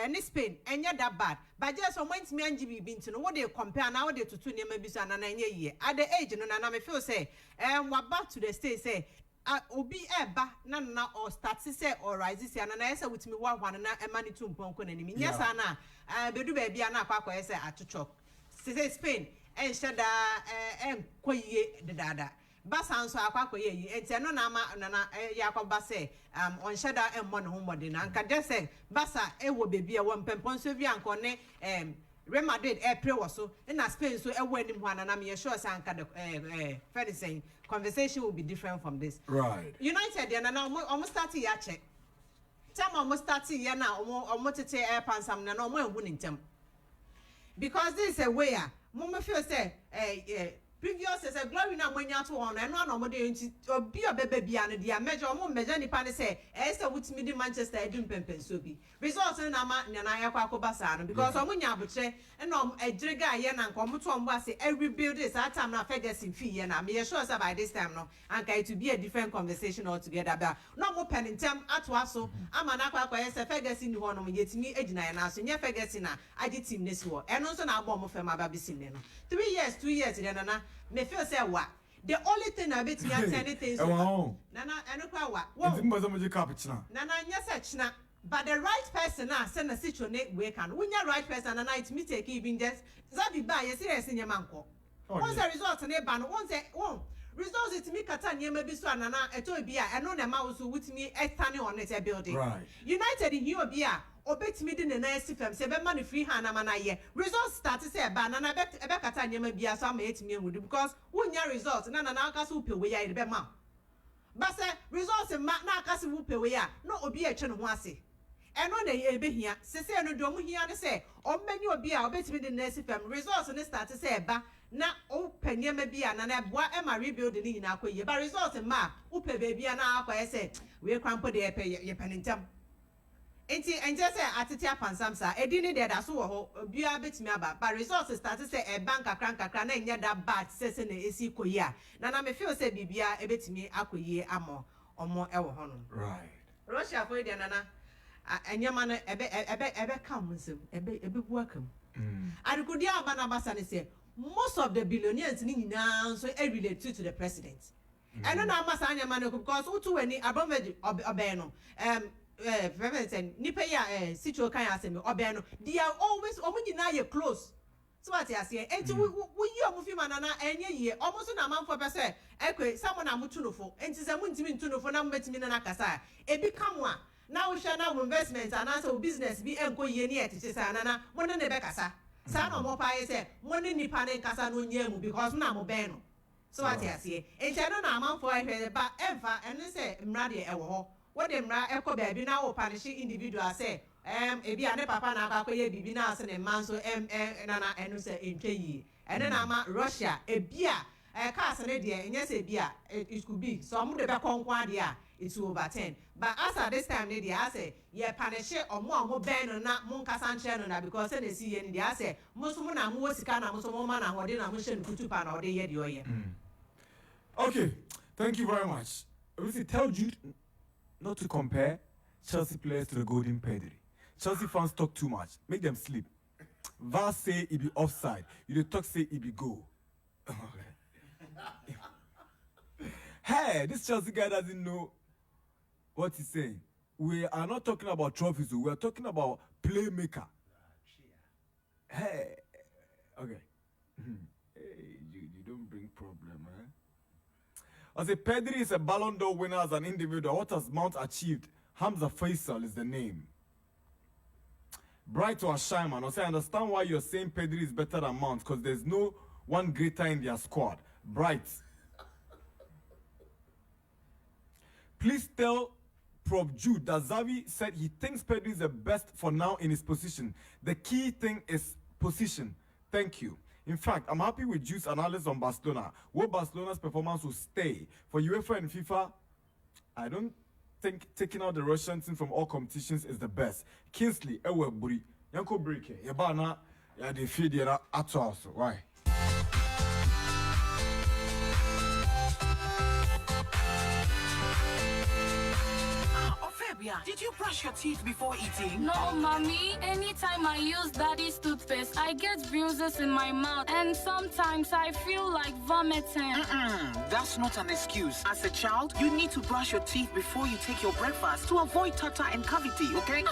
Speaker 4: ni Spain enye that bad but just on went me anji bi nti no wo dey compare na wo dey tutu nema bi so na enye yie at the age no na me feel say wa back to the state say obi eba na or start say or rise say na yesa witimi wa hwan na emani tu mponko na nimi nyesa na bedu ba bia na akwa say atocho say Spain enhye da enkoyie dedada Basan so akwa ye enti no na na yakwa say on shada emmo ne homode na nka de say basa ewo bebi e wo mpempon so bi anko ne Real Madrid pray so na Spain so ewo anim ho na me sure say anka the fair saying conversation will be different from this
Speaker 2: right
Speaker 4: United ya na almost start ya check time almost start ya na almost tete pansam na no mo ehu ni ntem because this is a way mo feel say previous as a glory na mwanya to on and one of the obi obebe bia no dia measure mo measure ni pa ne say say wutimi di Manchester edum pempen so bi results na ma Nana yakwa akobasa no because omunya abuche and ejire guy ye na nko moto ombo ase every build this that time na Ferguson fee ye na me sure say by this time no and it to be a different conversation altogether but no mo pen in term atwa so ama na akwa ye say Ferguson ni ho no yetimi ejina ye na so nye Ferguson na agi team nesi ho eno so na agbo mo fema ba bisim ne no 3 years 2 years then na me feel say what the only thing I bet me attend things Nana enokwa wa Nana nyesa china but the right person na send a situation we can when your right person and it me take even just that be buy serious in your manko once the result na ban once results it me kata nyema bi so anana eto bi a eno na ma wo so wutimi estane on it building.
Speaker 2: Right.
Speaker 4: United in here bi a obetimi di ne na sifam se be man free hand na ye. Results start say ba na ebe kata nyema bi a so ma etimi ehudi because wonya results na aka so pe we ya be ma. But say results na aka so pe we ya no obi e twe no ho ase. Eno na ye be hia se no do mu hia ne se ommani obi a obetimi di na sifam results ne start say ba na o panyema bi ana na boa e ma rebuild ni nyina akoye ba result ma o pe baby ana akoye se we kwampo de ye panintem enti enje se atete apansam sa edi ni de da so wo ho bia betimi aba ba result start se e bank akran na nya da bad se na esi koye a na me feel se bibia e betimi akoye amo omo e wo ho no
Speaker 2: Right.
Speaker 4: Russia for de nana enyama no ebe kam nsem ebe buakam adukudi aba na basa ne se most of the billionaires ni nyina so relate to the president. And no amasa anyama no because utu weni abomveji obey no president ni pay ya situ kan asemi obey no they are always omunyina ye close. So what you say enti we yi omufi manana enye ye omuso na manfo pe se ekwe someone amutunofo enti se muntimi ntunofo na mbetimi na kasa ebi kamwa na wo hwe na investment anasa business bi enko ye ni etiche sa nana mo ne be kasa sa no mo pa ye se mo ne nipa ne kasa no nyemu because na mo ben no so what you say enti no na amanfo ehwe ba emfa ene se mra de ewo ho wo de mra ekọ ba bi na wo punish individual say ebi ane papa na akoye bibi na ase ne man so nana enu se entwe yi ene na ama Russia ebi a cars ne de enye se bi a it could be so mo de be konkwa de a it's over 10 but as at this time ne de I say ye punish omo ben na mo nkasa nche no na because na si ye ne de I say mo so mo na mo sika na mo so mo ma na hode na mo hye nkutu pa na ode ye de oye.
Speaker 2: Okay, thank you very much. We tell Jude not to compare Chelsea players to the golden pedigree. Chelsea fans talk too much. Make them sleep. VAR say it be offside. You talk say it be goal. Hey, this Chelsea guy doesn't know what he's saying. We are not talking about trophies. We are talking about playmaker. Hey, okay. Hey, you don't bring problem, eh? I say Pedri is a Ballon d'Or winner as an individual. What has Mount achieved? Hamza Faisal is the name. Bright or shy, man. I understand why you're saying Pedri is better than Mount because there's no one greater in their squad. Bright. Please tell Prof. Jude that Xavi said he thinks Pedri is the best for now in his position. The key thing is position. Thank you. In fact, I'm happy with Jude's analysis on Barcelona. Where Barcelona's performance will stay. For UEFA and FIFA, I don't think taking out the Russian team from all competitions is the best. Kingsley, Ewe Buri, Yanko Brike, Yabana, ya de Fidiera at also. Why?
Speaker 5: Did you brush your teeth before eating?
Speaker 6: No, mommy. Anytime I use daddy's toothpaste, I get bruises in my mouth and sometimes I feel like vomiting.
Speaker 5: That's not an excuse. As a child, you need to brush your teeth before you take your breakfast to avoid tartar and cavity, okay?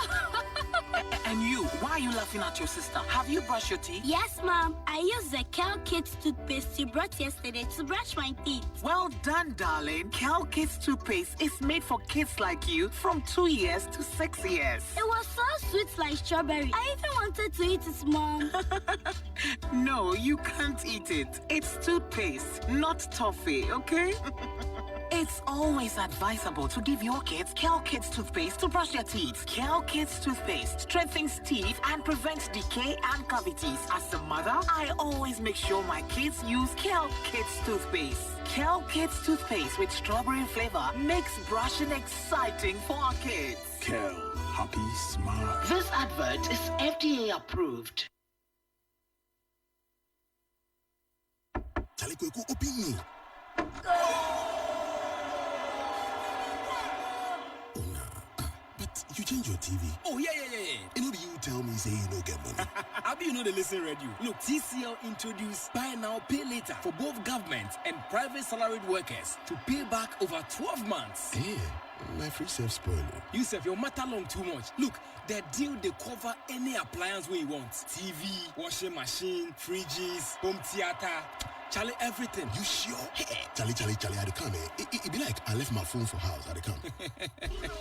Speaker 5: And you, why are you laughing at your sister? Have you brushed your teeth?
Speaker 7: Yes, Mom. I used the Cal Kids toothpaste you brought yesterday to brush my teeth.
Speaker 5: Well done, darling. Cal Kids toothpaste is made for kids like you from 2 years to 6 years.
Speaker 7: It was so sweet like strawberry. I even wanted to eat it, Mom.
Speaker 5: No, you can't eat it. It's toothpaste, not toffee, okay? It's always advisable to give your kids Cal Kids toothpaste to brush their teeth. Cal Kids toothpaste strengthens teeth and prevents decay and cavities. As a mother, I always make sure my kids use Cal Kids toothpaste. Cal Kids toothpaste with strawberry flavor makes brushing exciting for our kids.
Speaker 8: Cal, happy, smart.
Speaker 5: This advert is FDA approved.
Speaker 8: Charlie Kweku, open me. But you change your TV.
Speaker 9: Oh, yeah.
Speaker 8: You know, you tell me, say you don't get money.
Speaker 9: I be you know the listen radio. Look, TCL introduced Buy Now, Pay Later for both government and private salaried workers to pay back over 12 months.
Speaker 8: Hey, my free self-spoiler.
Speaker 9: You save your matter long too much. Look, the deal they cover any appliance we want. TV, washing machine, fridges, home theater. Charlie, everything.
Speaker 8: You sure? Hey, Charlie, I come. It be like I left my phone for house. I come.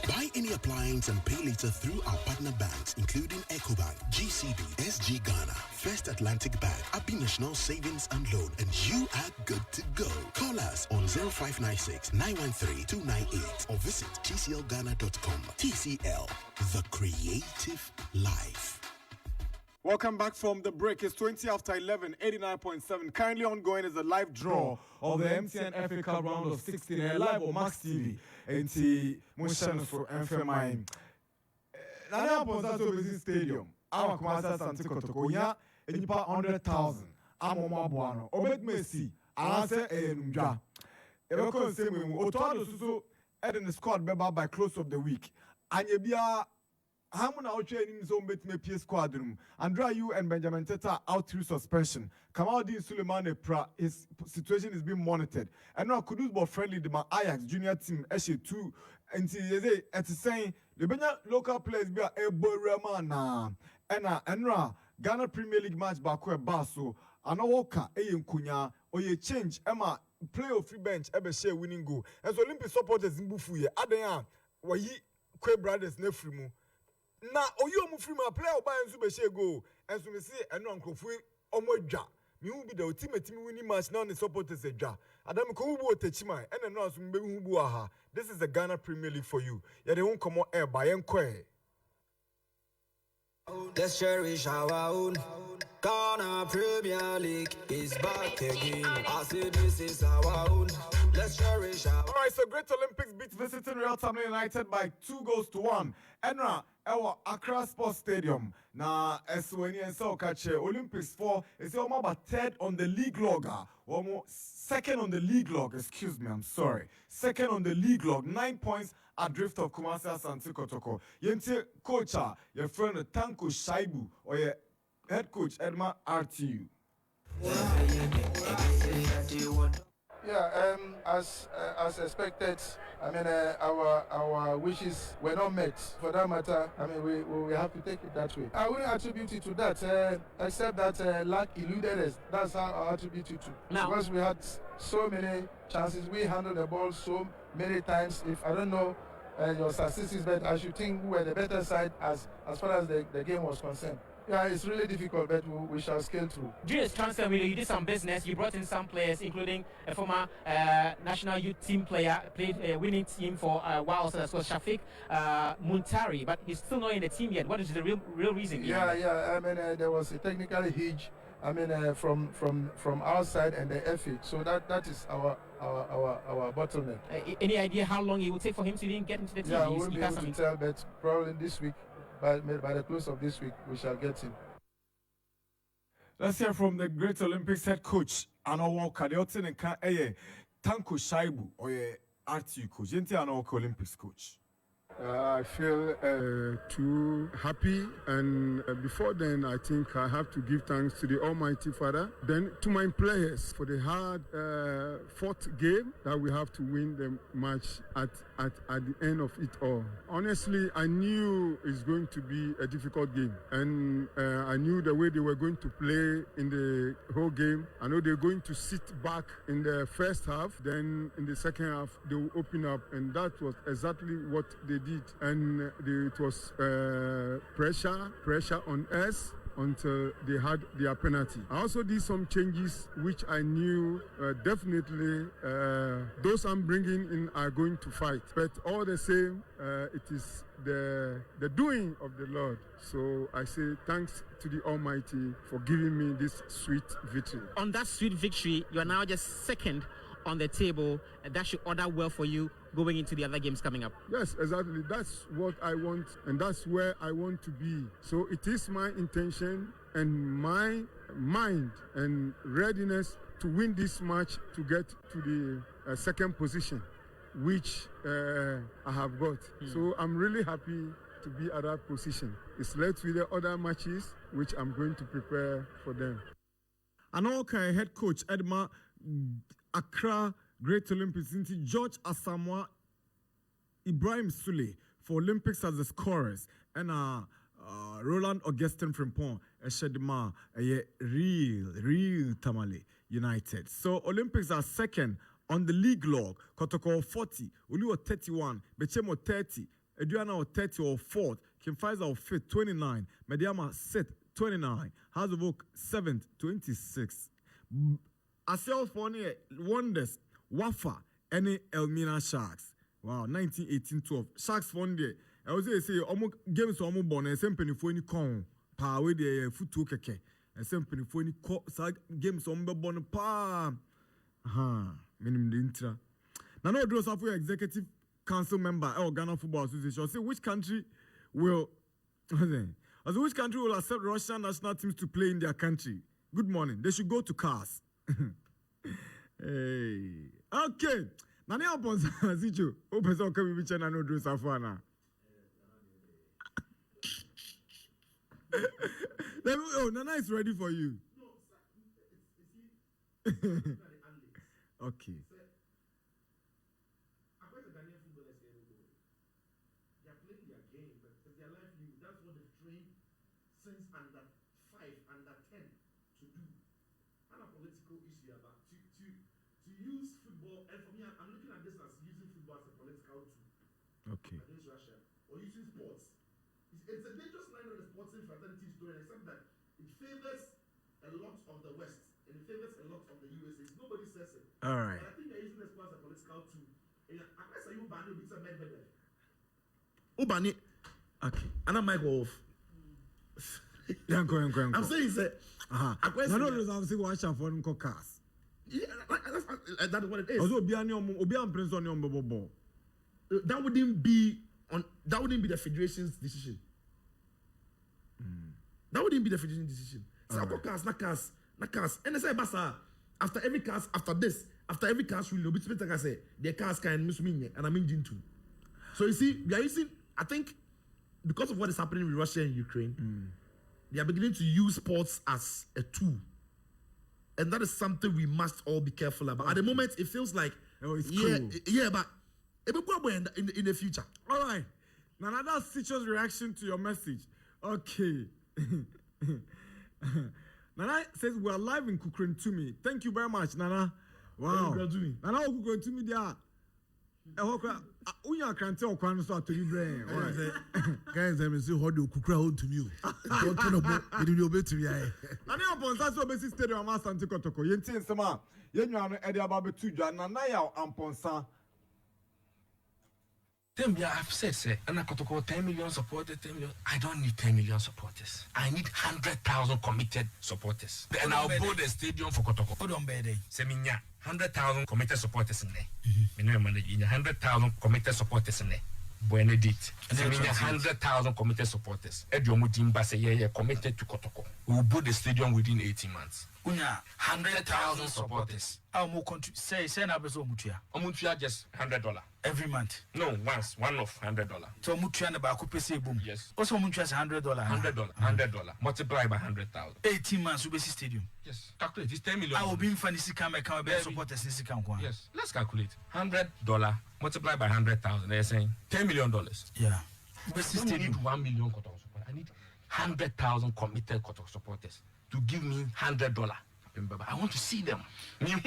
Speaker 8: Buy any appliance and pay later through our partner banks, including EcoBank, GCB, SG Ghana, First Atlantic Bank, Abi National Savings and Loan, and you are good to go. Call us on 0596 913 298 or visit tclghana.com. TCL, the creative life.
Speaker 2: Welcome back from the break. It's 20 after 11, 89.7. Currently ongoing is a live draw of the MTN FA Cup round of 16 live on Max TV. And the motion for MFMI. Nana Darkwa Stadium. Our Kumasa Santikotoko. Ya, Enipa 100,000. Amoma Waanu. Obed Messi. Anase Enumja. Eweko Nsemu. Otoado Suso. Eden the squad member by close of the week. Anyebia. Hamuna Oche in zone bet me PS squad room. Andrea you and Benjamin Teta out through suspension. Kamaldeen Suleiman Pra, his situation is being monitored. And now Kudus ball friendly the Ajax junior team Eshe 2 until they at saying the Benya local players be a Ramana. And Ghana Premier League match Bakwe Baso. Anowoka Eyen Kunya or ye change Emma play of free bench ebe share winning goal. And so Olympic supporters in Bufuye Adeya wa yi Kwe brothers nefrimu. Na oyo mu free ma play oba enzu be share go enzu me say eno ankrofo omodwa me hu bi da ultimate winning match now the supporters edwa adam ko hu bu otachima ene no aso me hu bu aha. This is the Ghana Premier League for you. Ya de won komo air by enko.
Speaker 10: Let's cherish our own. Ghana Premier League is back again. I say this is our own. Let's cherish our.
Speaker 2: All right, so Great Olympics beats visiting Real Tamale United by 2-1. Enra, our Accra Sports Stadium. Now, Esweni and Sokache Olympics 4 is almost about third on the league log. Almost second on the league log. Excuse me, I'm sorry. Second on the league log. 9 points adrift of Kumasi Santikotoko. Yente coacher, your friend Tanko Shaibu, or your head coach Edma RTU.
Speaker 1: Yeah, as expected, I mean, our wishes were not met. For that matter, I mean, we have to take it that way. I wouldn't attribute it to that, except that luck eluded us. That's how I attribute it to.
Speaker 11: Now,
Speaker 1: because we had so many chances, we handled the ball so many times. If I don't know your statistics, but I should think we were the better side as far as the game was concerned. Yeah, it's really difficult, but we shall scale through.
Speaker 11: During this transfer window, you did some business. You brought in some players, including a former national youth team player, played a winning team for a while, so that's called Shafiq Muntari, but he's still not in the team yet. What is the real reason?
Speaker 1: Yeah. I mean, there was a technical hitch. I mean, from our side and the FA. So that is our bottleneck.
Speaker 11: Any idea how long it will take for him to even get into the team?
Speaker 1: Yeah, we won't be able to tell, but probably this week. By the close of this week, we shall get him.
Speaker 2: Let's hear from the Great Olympics head coach, Anowoka. The Otin and Tanko Shaibu, or RTU coach. Yenti Anowoka Olympics coach.
Speaker 12: I feel too happy, and before then, I think I have to give thanks to the Almighty Father. Then to my players for the hard fought game that we have to win the match at the end of it all. Honestly, I knew it's going to be a difficult game, and I knew the way they were going to play in the whole game. I know they're going to sit back in the first half, then in the second half they will open up, and that was exactly what they did, and it was pressure on us until they had their penalty. I also did some changes which I knew definitely those I'm bringing in are going to fight, but all the same it is the doing of the Lord. So I say thanks to the Almighty for giving me this sweet victory.
Speaker 11: On that sweet victory, you are now just second on the table, and that should order well for you going into the other games coming up.
Speaker 12: Yes, exactly. That's what I want, and that's where I want to be. So it is my intention and my mind and readiness to win this match to get to the second position, which I have got. So I'm really happy to be at that position. It's left with the other matches, which I'm going to prepare for them.
Speaker 2: Anowoka head coach Edma Accra Great Olympics into George Asamoah Ibrahim Sule for Olympics as the scorers, and Roland Augustin Frimpong Eshedma, real Tamale United. So Olympics are second on the league log. Kotoko 40, Uluo 31, Bechemo 30, Aduna 30 or 4th, Kimfaiza or 5th 29, Mediama 6th 29, House of Oak 7th 26. Asel Fone Wonders, Wafa, any Elmina Sharks. Wow, 1918-12. Sharks won there. I was say almost games almost born and same penny for any con. Power the foot to keke. And same penny for any games almost born pa. Minimum the intra. Now, no draws of your executive council member or Ghana Football Association. Say which country will which country will accept Russian national teams to play in their country? Good morning. They should go to cars. Hey. Okay. Nani upon Zichu. Open so can we channel no draws afana. Oh, Nana is ready for you. Okay.
Speaker 3: Since under 5, under 10 to do. And a political issue about to use football, and for me, I'm looking at this as using football as a political tool.
Speaker 2: Okay.
Speaker 3: Against Russia. Or using sports. It's a dangerous line on the sporting fraternity story, except that it favors a lot of the West and it favors a lot of the USA. Nobody says it.
Speaker 2: All right.
Speaker 3: But I think they're using the sport as a political tool. And I say you ban it, it's a Medvedev. Ubani. Okay. And I'm Michael off. I'm saying that.
Speaker 2: I'm saying watch out for them cars.
Speaker 3: Yeah, that's what it is.
Speaker 2: Also, Prince on your
Speaker 3: that wouldn't be the federation's decision. That wouldn't be the federation's decision. So cars, not cars. And they say, Basa, after every cars, after every cars will be like I say, the cars can miss me and I'm in too. So you see, we are using, I think, because of what is happening with Russia and Ukraine, they are beginning to use sports as a tool. And that is something we must all be careful about. At the moment, it feels like,
Speaker 2: it's
Speaker 3: cool.
Speaker 2: Yeah,
Speaker 3: but it will go in the future.
Speaker 2: All right. Now, that's Stitcher's reaction to your message. Okay. Nana says we are live in Kukrentumi. Thank you very much, Nana. Wow. Nana Kukrentumi there. Unya can tell Kwan so to you brain.
Speaker 1: Guys, I'm saying how do Kukra hold to you? Don't turn about it will be to me.
Speaker 2: Nana upon that basic stadium master Antikotoko. Yentin Sama. Yenu Eddie Ababe Tuja. Nana ya amponsa.
Speaker 13: I've said, and I could 10 million supporters, 10 million. I don't need 10 million supporters. I need 100,000 committed supporters. And I'll build a stadium for Kotoko. Hold on, baby. Seminya, 100,000 committed supporters in there. 100,000 committed supporters in there. Benedict. Seminya, 100,000 committed supporters. Ediomu Dimba say, yeah, committed to Kotoko. We will build a stadium within 18 months. 100,000 supporters.
Speaker 14: How more country say na bezo mutua?
Speaker 13: Omutua just $100
Speaker 14: every month.
Speaker 13: No, one of $100.
Speaker 14: So mutua na ba ko pese boom.
Speaker 13: Yes.
Speaker 14: Also mutua is $100.
Speaker 13: $100. Multiply by 100,000.
Speaker 14: 18 months we stadium.
Speaker 13: Yes. Calculate. It's 10 million.
Speaker 14: I will be in fancy come be supporters in Sika kwa.
Speaker 13: Yes. Let's calculate. $100 multiplied by 100,000. They're saying $10 million.
Speaker 14: Yeah.
Speaker 13: I don't need 1 million Kotoko supporters. I need 100,000 committed Kotoko supporters to give me $100. I want to see them. I'm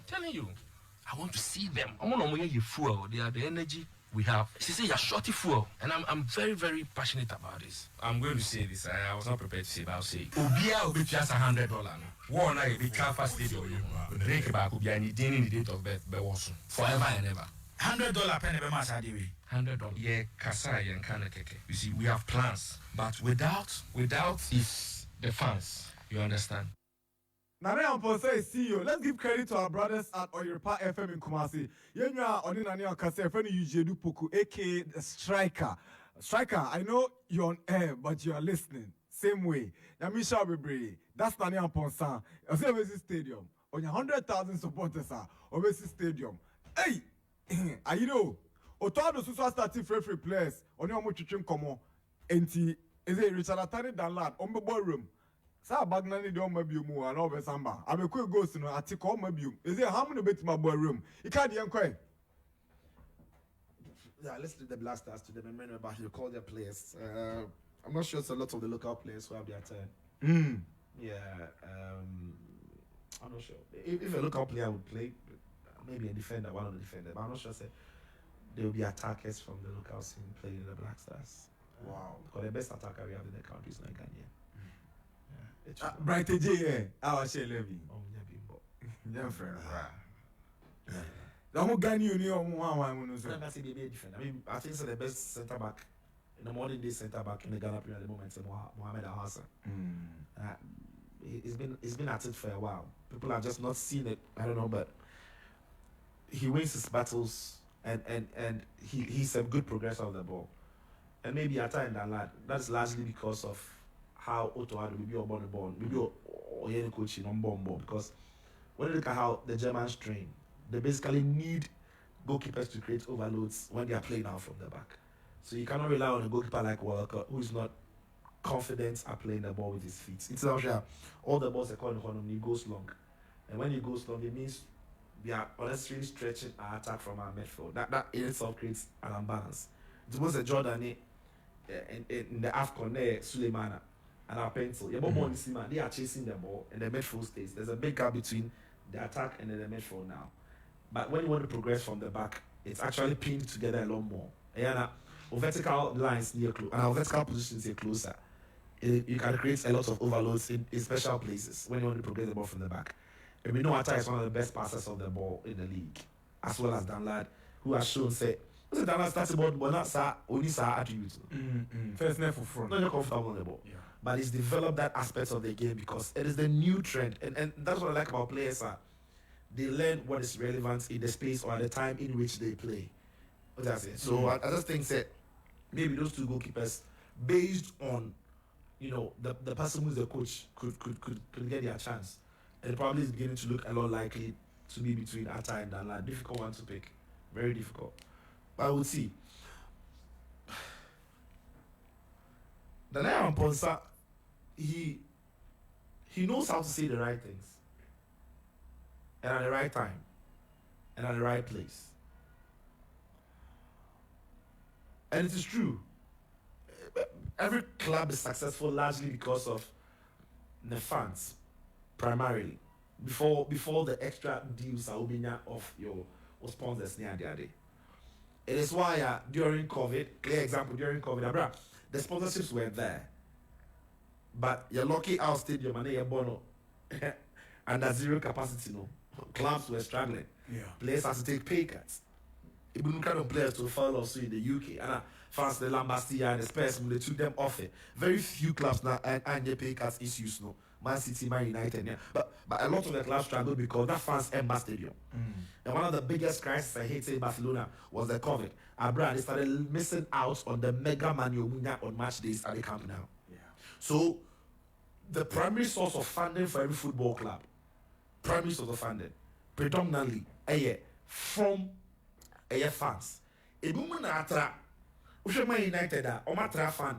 Speaker 13: telling you, I want to see them. I want to get fuel. They are the energy we have. She said you're short of fuel, and I'm very, very passionate about this. I'm going to say this. I was not prepared to say, but I'll say. Ubia will be just $100. One I be Kafa Stadium. Drink back Ubia and the date of birth, but also forever and ever.
Speaker 14: $100 penny be masa dewe.
Speaker 13: $100. Yeah, Kasai and Kanakeke. You see, we have plans, but without is the fans. You understand?
Speaker 2: Nana Amponsa is CEO. Let's give credit to our brothers at Oyirpa FM in Kumasi. Yenua Oni Nani Akase Feni Ujedu Poku, aka the Striker. Striker, I know you're on air, but you are listening. Same way. Yamisha Bebre. That's Nani Amponsa. Obesi Stadium. On your 100,000 supporters are Obesi Stadium. Hey! You know, Otoado Susa starting free players. On your Muchim Komo. Enti, is it Richard Atani Danlad? On the ballroom. Sa bagnani do mabium and over samba. I'm a quick ghost no article mabium. Is there how many bit my boy room? You can't enquire.
Speaker 3: Yeah, let's leave the blasters to them and remember you call their players. I'm not sure it's a lot of the local players who have their turn. Yeah, I'm not sure. If a local player would play, maybe a defender, one of the defenders, but I'm not sure. Say there will be attackers from the local scene playing in the Black Stars.
Speaker 2: Wow.
Speaker 3: Because the best attacker we have in the country is not Ghanaian. Yeah.
Speaker 2: Bright J, our share Levy.
Speaker 3: Oh, yeah, bimbo.
Speaker 2: Yeah, friend. The whole Ghanaian, you know,
Speaker 3: I say maybe a defender. I mean, I think so the best centre back in the modern day centre back in the Ghana Premier at the moment is Mohamed Al Hassan. He's been at it for a while. People have just not seen it. I don't know, but he wins his battles and he's a good progressor of the ball. And maybe at time that's largely because of how Otto had maybe on the ball, maybe or coaching on ball because when you look at how the Germans train, they basically need goalkeepers to create overloads when they are playing out from the back. So you cannot rely on a goalkeeper like Walker who is not confident at playing the ball with his feet. It's not sure. All the balls are called in he goes long. And when he goes long, it means we are unnecessarily stretching our attack from our midfield. That in itself creates an unbalance. It was a Jordan in the AFCON there, Suleimana and our pencil. They are chasing the ball and the midfield stays. There's a big gap between the attack and the midfield now. But when you want to progress from the back, it's actually pinned together a lot more. And vertical lines near close, and our vertical positions here closer. You can create a lot of overloads in special places when you want to progress the ball from the back. And we know Atta is one of the best passers of the ball in the league, as well as Danlad, who has shown Danlad starts the ball, but not only attributes.
Speaker 2: First net for front.
Speaker 3: Not comfortable on the ball. Yeah. But he's developed that aspect of the game because it is the new trend. And that's what I like about players. They learn what is relevant in the space or at the time in which they play. What I say. So I just think that maybe those two goalkeepers, based on the person who's the coach, could get their chance. And it probably is beginning to look a lot likely to be between Atta and Danlad. Difficult one to pick. Very difficult. But I would see. Danlad Ponsa, he knows how to say the right things. And at the right time. And at the right place. And it is true. Every club is successful largely because of the fans, primarily. Before the extra deals are opening of your sponsors near the day. It is why during COVID, clear example, during COVID, the sponsorships were there. But you're lucky out stadium and you're bono under zero capacity, clubs were struggling.
Speaker 2: Yeah.
Speaker 3: Players had to take pay cuts. Even kind of players to follow also in the UK. And France, the Lambastia and the Spurs, they took them off it. Very few clubs now and the pay cuts issues, Man City, Man United, yeah. But a lot of the clubs struggled because that France Emba Stadium. And one of the biggest crises I hate in Barcelona was the COVID. They started missing out on the mega Manu Munya on match days at the Camp Nou.
Speaker 2: Yeah.
Speaker 3: So the primary source of funding for every football club, predominantly from fans. Man United fan.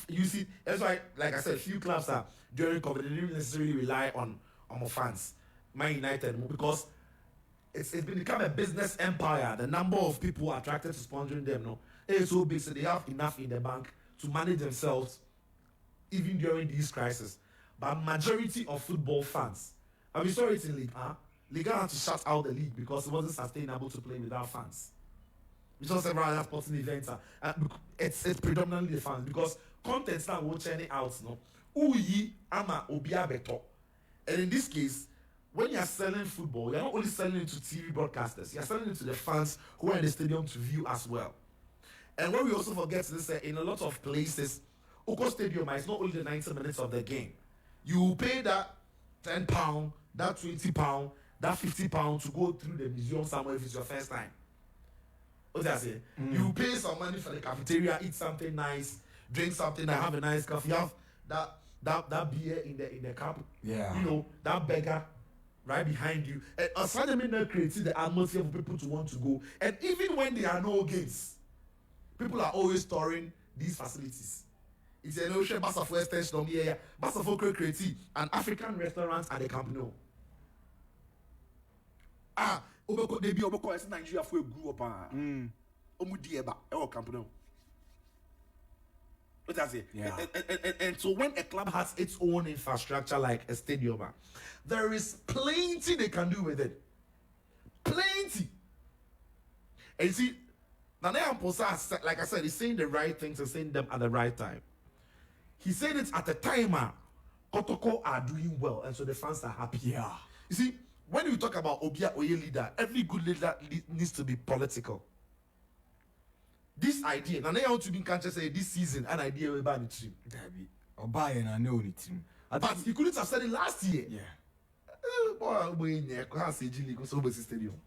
Speaker 3: You see, that's why, like I said, few clubs are during COVID, they didn't necessarily rely on fans. Man United, because it's become a business empire. The number of people attracted to sponsoring them, it's so big, so they have enough in the bank to manage themselves even during these crises. But majority of football fans, and we saw it in League A, Ligue 1 had to shut out the league because it wasn't sustainable to play without fans. We saw several other sporting events. It's predominantly the fans because content now will churn it out. Uyi ama obia beto. And in this case, when you are selling football, you're not only selling it to TV broadcasters, you're selling it to the fans who are in the stadium to view as well. And what we also forget is that in a lot of places, Oko Stadium is not only the 90 minutes of the game. You pay that £10, that £20, that £50 to go through the museum somewhere if it's your first time. What did I say? You pay some money for the cafeteria, eat something nice, drink something, and have a nice coffee. You have that beer in the cup.
Speaker 2: Yeah.
Speaker 3: That burger right behind you. And aside from that creating the atmosphere for people to want to go. And even when there are no games, people are always touring these facilities. It's an ocean bus of West End here, bus of creative and African restaurants at the Camp Nou. Obeko debi obeko ese Nigeria for grew up omu dieba e o Camp Nou. What I say?
Speaker 2: Yeah.
Speaker 3: And so when a club has its own infrastructure like a stadium, there is plenty they can do with it. Plenty. And you see, Nana Darkwa, like I said, he's saying the right things and saying them at the right time. He said it at a time Kotoko are doing well, and so the fans are happy.
Speaker 2: Yeah.
Speaker 3: You see, when you talk about Obia Oye leader, every good leader needs to be political. This idea, Nana Darkwa can't just say this season an idea about the team.
Speaker 2: I know the team.
Speaker 3: But he couldn't have said it last year.
Speaker 2: Yeah.
Speaker 3: Stadium.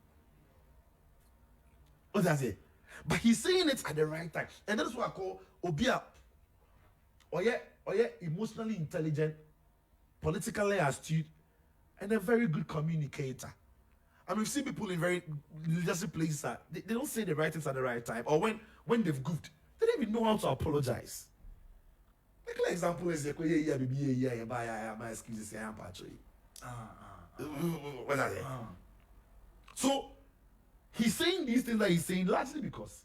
Speaker 3: What does it? But he's saying it at the right time, and that's what I call Obia. Oye, emotionally intelligent, politically astute, and a very good communicator. And we've seen people in very leadership places that they don't say the right things at the right time, or when they've goofed, they don't even know how to apologize. Like an example is my excuses. What are they? So he's saying these things that he's saying largely because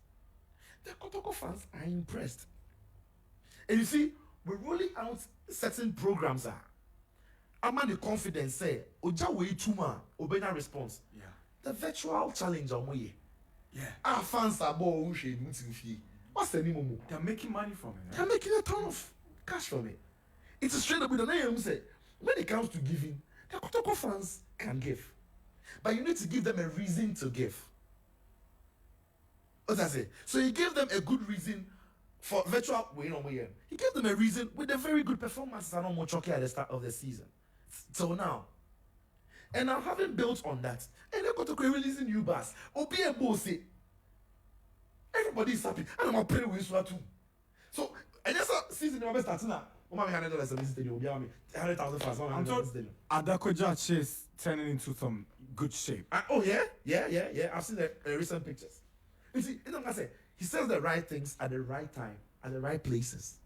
Speaker 3: the Kotoko fans are impressed. And you see, we're rolling out certain programs I'm the confidence say Oja way tuma obena response.
Speaker 2: Yeah.
Speaker 3: The virtual challenge on way.
Speaker 2: Yeah.
Speaker 3: Our fans are born what's the name of
Speaker 2: They're making money from it.
Speaker 3: They're making a ton of cash from it. It's a straight up with the name say when it comes to giving, the Kotoko fans can give. But you need to give them a reason to give. What does it? So you give them a good reason for virtual win on way. He gave them a reason with a very good performance and more chalky at the start of the season. Till now. And now having built on that, and they're going to releasing new bars. Obi and Bossy. Everybody is happy. And I'm going to play with you too. So, and that's a season I'm starting now. $100 a visit you. 100,000 fans.
Speaker 2: I'm told Darkwa Gyasi is turning into some good shape.
Speaker 3: Oh, yeah? Yeah. I've seen the recent pictures. You see, you know what I say? He says the right things at the right time, at the right places.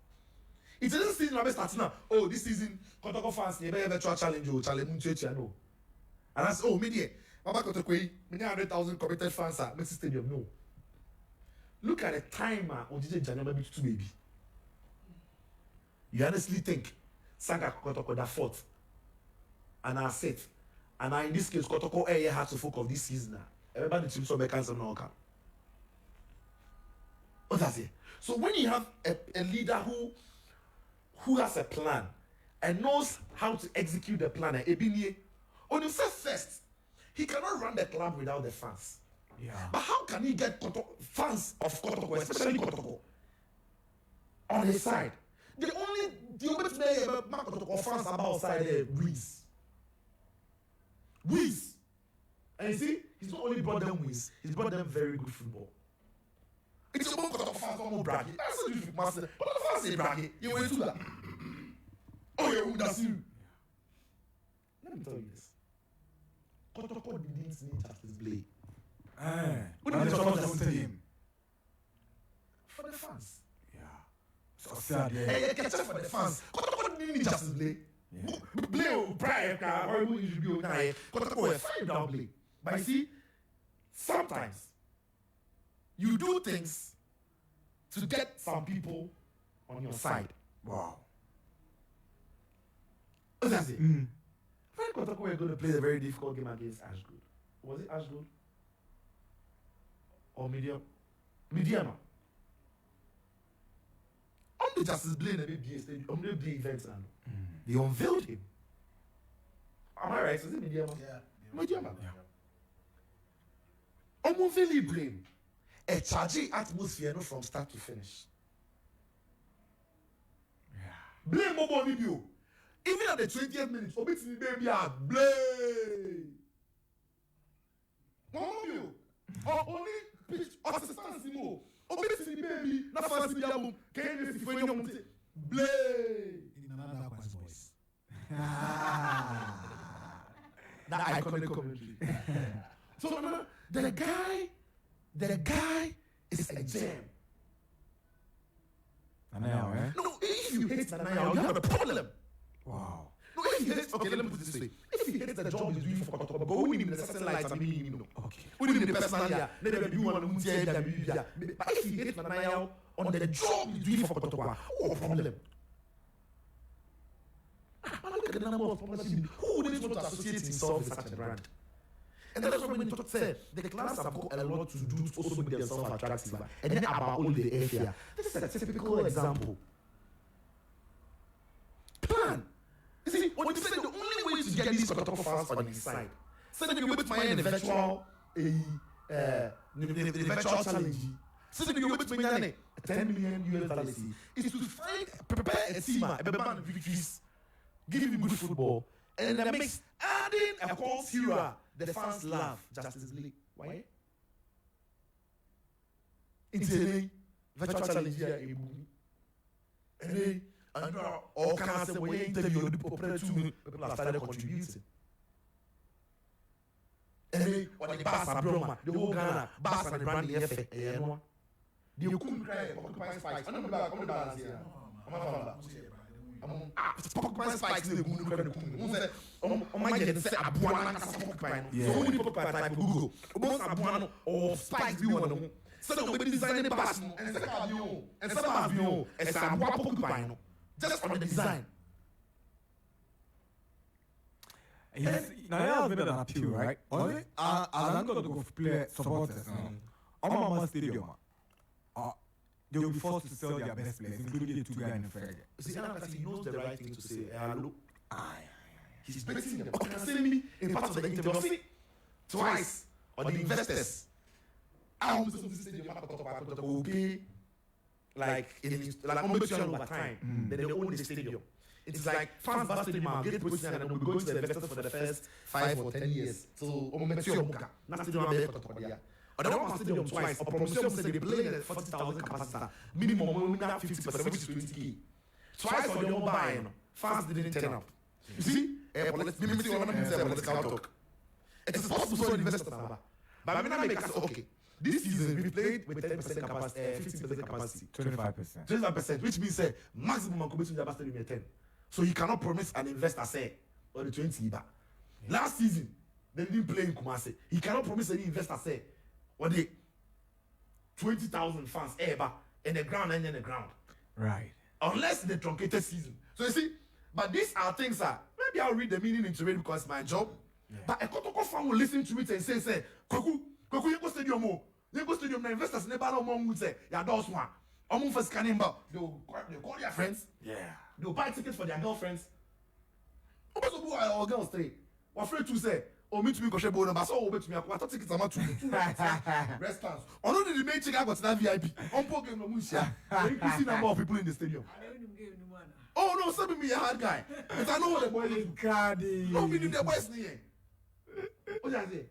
Speaker 3: It doesn't season I'm starting now. Oh, this season, Kotoko fans, you better virtual challenge, no. And I say, oh, media, Baba Kotoko, 100,000 committed fans at Messi Stadium. No. Look at the timer on DJ January maybe 2 baby. You honestly think Sanga Kotoko that fought, and I said, and I in this case Kotoko had to focus this season now. Everybody to so cancel no can. What does it? So when you have a leader who has a plan and knows how to execute the plan, on himself first, he cannot run the club without the fans.
Speaker 2: Yeah.
Speaker 3: But how can he get fans of Kotoko, especially Kotoko, on his side? The only player Kotoko fans about outside there, Wiz. And you see, he's not only brought them wins, he's brought them very good football. It's about Kotoko fans almost bragging. That's what you do, master. But the fans say bragging. You went to that. Oh, yeah, that's you. Let me tell you this. Kotoko didn't need Justice Blade.
Speaker 2: What did the fans tell him?
Speaker 3: For the fans.
Speaker 2: Yeah. So sad, yeah.
Speaker 3: Hey, catch up for the fans. Kotoko didn't need Justice Blade. Blade, Brian, horrible you should be now. Kotoko, fine without Blade. But you see, sometimes you do things to get some people on your side.
Speaker 2: Wow.
Speaker 3: What does it? When Kotoko were going to play a very difficult game against Ashgood. Was it Ashgood? Or Medium? Mediana. On the Justice Blade on the big events, they unveiled him. Am I right? Is it Mediana? Yeah. Mediana. Yeah. Unveiled blame. A charging atmosphere from start to finish.
Speaker 2: Yeah.
Speaker 3: Blame Mobo Libyo. Even at the 20th minute, Obiti baby are blame. Mobo only pitch assistance more. Obiti baby, not fancy Yamu. Can you see when you blame? In Nana Darkwa's voice. That iconic commentary. So the guy is a gem.
Speaker 2: Nana,
Speaker 3: No, if you hate Nana, you have a problem.
Speaker 2: Wow.
Speaker 3: No, if you hate, okay, let me put it this way. If you hate the job he's doing for Kotoko, go win him the certain lights and meaning him.
Speaker 2: Okay.
Speaker 3: Win him the personal, let them do one, but if you hate Nana, on the job he's doing for Kotokwa. Oh, problem. Look at the number of problems. Who wouldn't want to associate himself with such a brand? And that's what when talk said the class have got a lot to do to also make themselves attractive. And then about only the area. This is a typical example. Plan. You see, when you say the only way to get these Kotoko fans on his side, so that you wait my in a virtual virtual challenge. So that you wait my $10 million is to prepare a team, a ban victories, give him good football, and that makes adding a cult hero the fans love Justice League. Why? It's a virtual challenge here. And all kinds of way interview people have started contributing. And when the Bass are Broma, the whole Ghana, Bass and the branding effect, the Okun cry, Occupy Spikes. I don't know about the balance here. Occupy Spikes, the Okun, on my head, say Abuana, so many people type Google. Most Abuana or Spikes, you want to. So that we design the Bass and some avion, and some avion, and some Occupy. Just on the design.
Speaker 2: Now you have made an appeal, right? Only I'm going to go play supporters. On stadium, they will be forced to sell their best players, including the two guys in the fair.
Speaker 3: See, he knows the right thing to say. Hello. He's betting them. Okay, see me in part of the interview. Twice on the investors. I almost this stadium. Okay. Like competition over time, then they own the stadium. It's like fans bust stadium, get position, and we'll be going to the investors for the first 5 or 10 years. So, not stadium or the one stadium twice, or promotion said they play at 40,000 capacity, minimum we have 50%, which is 20K. Twice for the buying, fans didn't turn up. You see, political talk. It is possible for investors, but I mean, I make us okay. This season we played with 10% capacity, 15% capacity, 25%, which means maximum occupation of the stadium 10. So you cannot promise an investor say or the 20. Last season they didn't play in Kumasi. He cannot promise any investor say or the 20,000 fans ever in the ground and in the ground.
Speaker 2: Right.
Speaker 3: Unless the truncated season. So you see, but these are things maybe I'll read the meaning into it because it's my job. Yeah. But a Kotoko fan will listen to it and say, Koku, you go stadium. You go stadium, the investors never know more would say, yeah, those one. I'm for scanning, but they'll call their friends. Yeah. They'll buy tickets for their girlfriends. Or girls stay. We're afraid to say, meet me, Koshe Bono, but so wait me. I thought tickets are not two restaurants. Or not the main chick I got that VIP. I'm poking no Musia. Increasing number of people in the stadium. Oh no, send me a hard guy. But I know what the boy is. No, we need the boys near. What do I say?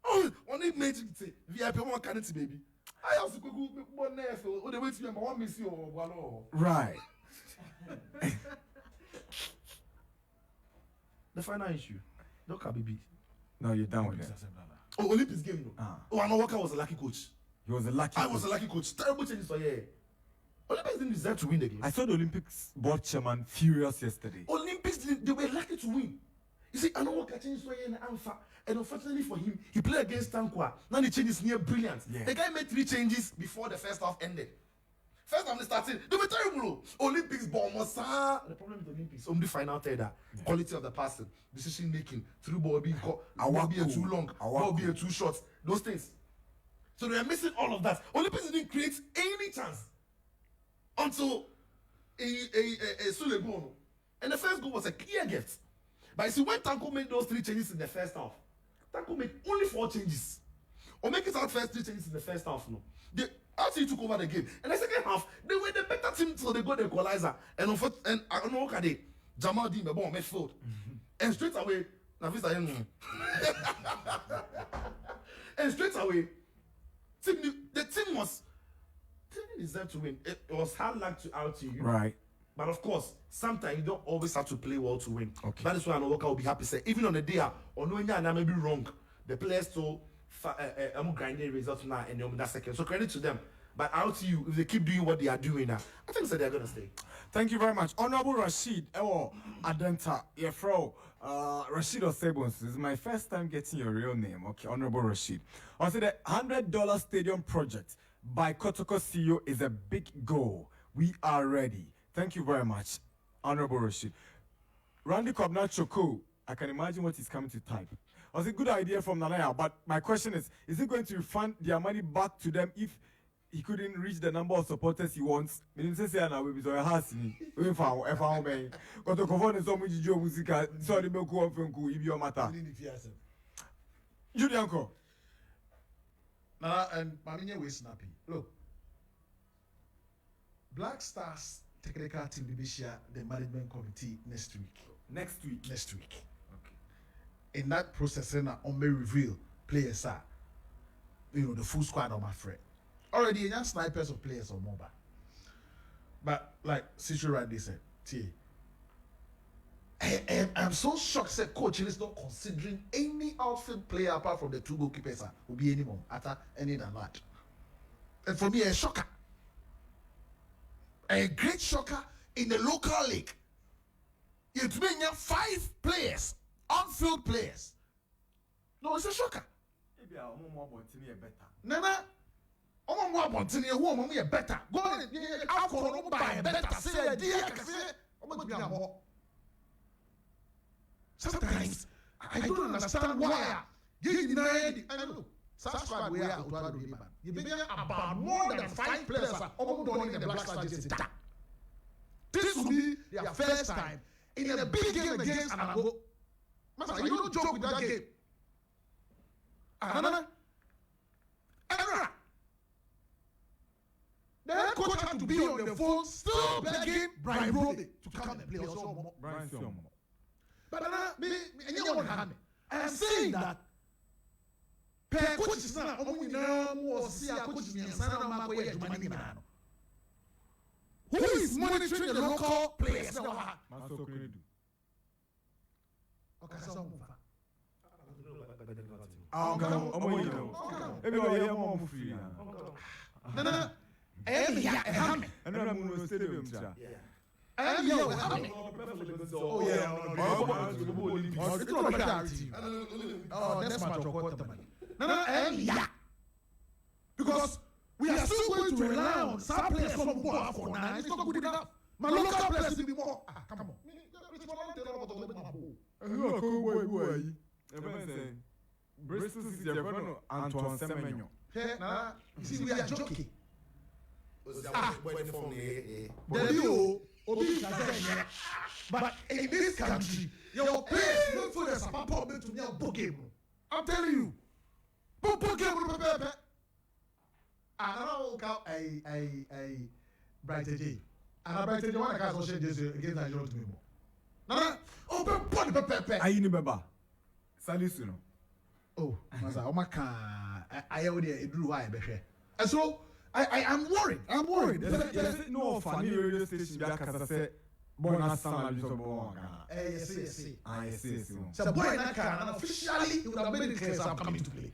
Speaker 3: Oh, only magic VIP one can't baby. I also go one there, so the way to me, I want me see you.
Speaker 2: Right.
Speaker 3: The final issue. Look at baby.
Speaker 2: No, you're done with it.
Speaker 3: Oh, Olympics game, no. Oh, I know Walker was a lucky coach.
Speaker 2: He was a lucky
Speaker 3: I was a lucky coach. Terrible changes for yeah. Olympics didn't deserve to win the game.
Speaker 2: I saw the Olympics board chairman furious yesterday.
Speaker 3: Olympics they were lucky to win. You see, I know Walker changed for yeah, and unfortunately for him, he played against Tankwa. Now the change is near brilliant. Yeah. The guy made 3 changes before the first half ended. First half they started, they were terrible. Olympics bomb was the problem with the Olympics. Only final third quality of the passing, decision making, through ball being caught, ball being too long, ball being too short, those things. So they are missing all of that. Olympics didn't create any chance until a Sule goal. And the first goal was a clear gift. But you see, when Tanko made those 3 changes in the first half, Tanko made only 4 changes. Or make it out first 3 changes in the first half, no. They actually took over the game. And the second half, they were the better team till they got the equalizer. And I don't know what they Jamal Dean Bebon midfield. And straight away, Nafisa and straight away, the team deserved to win. It was hard luck to out to you.
Speaker 2: Right.
Speaker 3: But of course, sometimes you don't always have to play well to win. Okay. That is why Anoka will be happy. Say, even on the day, or knowing that I may be wrong, the players still I'm grinding results now and that second. So credit to them. But out to you, if they keep doing what they are doing now, I think so they're gonna stay.
Speaker 2: Thank you very much. Honorable Rashid Adenta, your fro. Rashid Osebons, this is my first time getting your real name. Okay, Honorable Rashid. I said the $100 stadium project by Kotoko CEO is a big goal. We are ready. Thank you very much, Honorable Rashid. Randy Kobna Choko, I can imagine what he's coming to type. It was a good idea from Nana, but my question is he going to refund their money back to them if he couldn't reach the number of supporters he wants? Julianko.
Speaker 1: And Maminya was snappy. Look, Black Stars technical team will be share the management committee next week.
Speaker 2: Next week.
Speaker 1: Okay. In that process, then I may reveal players are, the full squad of my friend. Already, you have snipers of players on mobile. But like Cicio Randy said, I'm so shocked that coach is not considering any outfield player apart from the two goalkeepers will be anymore after any than that. And for me, a shocker. A great shocker in the local league. It means 5 players, on-field players. No, it's a shocker. Nana, who are better. Go on, buy better. Say, sometimes I don't understand why. You know, subscribe we are you begin about more than 5 players are in the Black Star Gyasi. This will be their first time in a big game against Anago. Master, you don't joke with that game. The head coach had to be on the phone still begging Brian Brody to come and play also. But I am saying that coach is not only who is monitoring the local players now? Because we are still going to rely on some players from more for now. It's not good enough. My local players will be more. Come on.
Speaker 2: Bristol City, Antoine Semenyo.
Speaker 1: See, we are joking. But in this country, your players don't feel there's a problem to me a book game. I'm telling you. Book game. I don't know a Brighton J. And a Brighton J. One can associate this against Nigeria to me more. Nana, open pot.
Speaker 2: I remember. Salisuno.
Speaker 1: Oh, I already drew why, and so I am worried. I'm worried.
Speaker 2: There's no funny radio station because I bonus salary to
Speaker 1: yes.
Speaker 2: So
Speaker 1: boy and officially he would have made it clear I'm coming to play.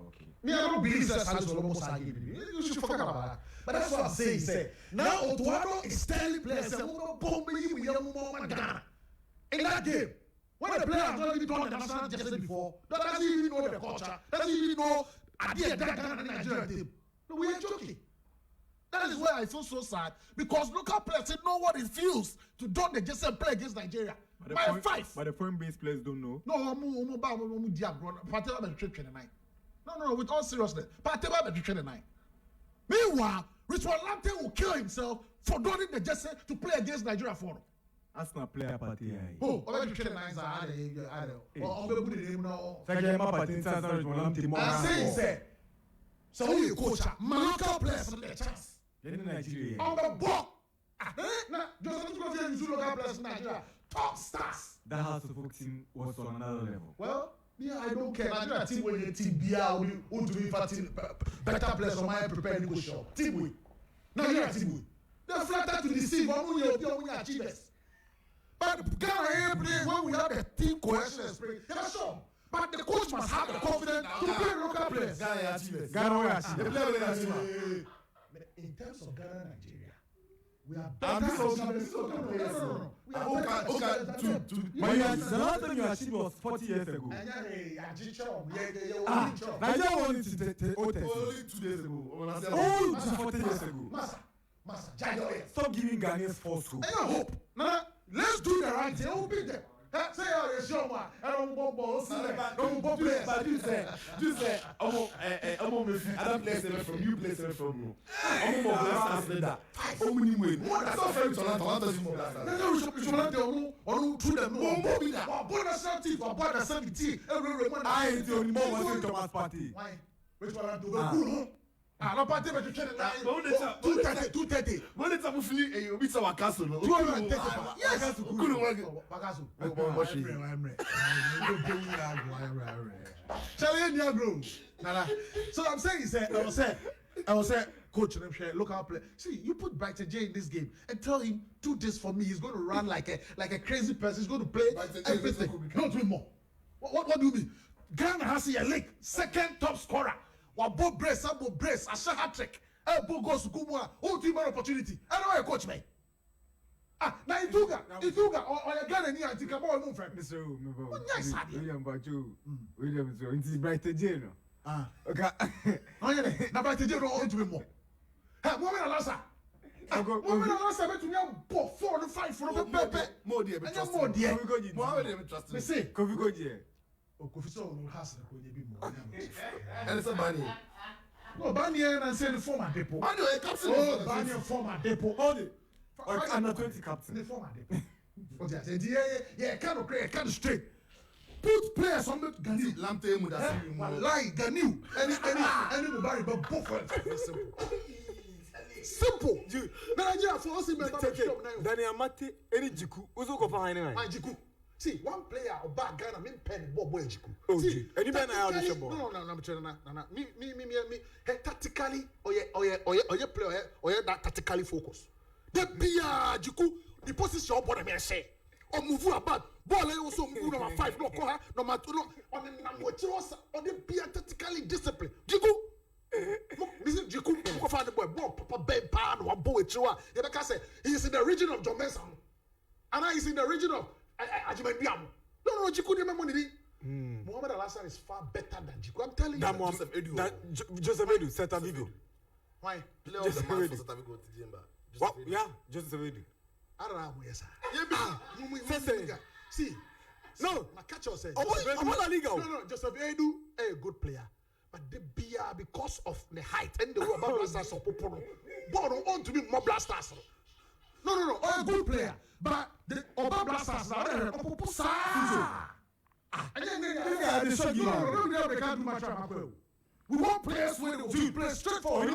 Speaker 1: Okay. Me, I don't believe that Salis will almost argue with me. You should forget about that. But that's what I'm saying. Now Otuado is telling players in that game. When the player has not even done the national jersey before, doesn't even know the culture, doesn't even know idea that Ghana and Nigeria team. No, we are joking. That is why I feel so sad because local players know what it feels to don the jersey and play against Nigeria. But the
Speaker 2: foreign-based players don't know.
Speaker 1: No, No, with all seriousness, Pateba be 29. Meanwhile, Richard Lamptey will kill himself for donning the jersey to play against Nigeria for him.
Speaker 2: That's not player party.
Speaker 1: Oh, already 29 are I'm saying, sir, so you coach, my local players have a chance.
Speaker 2: Nigeria.
Speaker 1: On the ball. Just local players in Nigeria. Top stars.
Speaker 2: That House of Folk team was on another level.
Speaker 1: Well, yeah, I don't care. Nigeria team when you team BR who do better players on my prepared negotiation. Team we. Nigeria team we. They're flattered to deceive when we achievers. But Ghana when we have the team cohesion and spirit, yeah, sure. But the coach must have the confidence to play local players.
Speaker 2: Ghana
Speaker 1: in terms of Ghana Nigeria, We are better. No. We are better.
Speaker 2: But the last time you achieved was 40 years ago. Nigeria won it
Speaker 3: only 2 days ago.
Speaker 2: Oh, 40 years ago.
Speaker 1: Master,
Speaker 2: stop giving Ghanaians false hope.
Speaker 1: I hope. Nana, let's do the right thing. We'll beat them. Say you're a show man. I don't want players.
Speaker 3: But you say, other players from you players from I'm more blessed than that. Oh, we win. That's not fair to
Speaker 2: I ain't the only one Thomas Party.
Speaker 1: Why? Which one I do? No party, but you can't. 230.
Speaker 3: When it's a fully a bit of a castle.
Speaker 1: 230. Yes. So I'm saying, I was saying, coach, look how play. See, you put Brighton J in this game and tell him do this for me. He's going to run like a crazy person. He's going to play everything. Not doing more. What do you mean? Ghana has a league second top scorer. Both brace, a shot hat trick. Both goes to Kumwa. Oh, team opportunity. I know why coach me. Now Ituga, or your Ghana near to come on, friend.
Speaker 2: Mr. William Bajo, William, it is Brighton J. Okay.
Speaker 1: Oh, yeah, now Brighton J don't to be more. Woman Alasa. Woman Alasa, bet to me 4 to 5 for a pepe. More dear, more dear. Me say,
Speaker 2: Kofi Goje.
Speaker 1: Oh, Kofi so no has a be more.
Speaker 3: And it's a money.
Speaker 1: No, Banyan and say the former depot. Oh, Banyan former depot. Hold it.
Speaker 2: Under 20 captain.
Speaker 1: The former depot. What I said, yeah, kind of great, kind of straight. Put players on the Ganu.
Speaker 3: Lamte Mudasi.
Speaker 1: Wallahi, Ganu. Any Mubari, but both of them. Simple. Nigeria for us in
Speaker 2: Daniel Mate, any Jiku, Uzo Kofa anyway.
Speaker 1: Jiku. See, one player of bad Ghana, me pen boy Jiku.
Speaker 2: Oh, see, any man I have the ball.
Speaker 1: No. Me. Tactically, or you play, or you that tactically focus. The Pia Jiku, the position of what I say. Or move about. Ball also move number 5, no Koha, number 2, no. On the number 2, on the Pia tactically discipline. Jiku. This is Jiku, Kofa the boy, Papa Ben Pan, or boy Chua. Yabaka say, he is in the region of John Benson. And I is in the region of Ajimendiam. No, Jiku didn't money. Mohamed Al-Hassan is far better than Jiku. I'm telling you.
Speaker 2: Joseph Edu, Celta Vigo.
Speaker 1: Why?
Speaker 3: Play of the match for Celta Vigo to Jimba.
Speaker 2: What? Yeah, Joseph Edu.
Speaker 1: I don't know yes, sir. See, no, my catcher said. No, Joseph Edu, a good player. But the beer, because of the height and the rubber blasters of Popono, Bono want to be more blasters. No, a good player. But the Oba blasters are there. They can't do much. We want players where they play straight forward.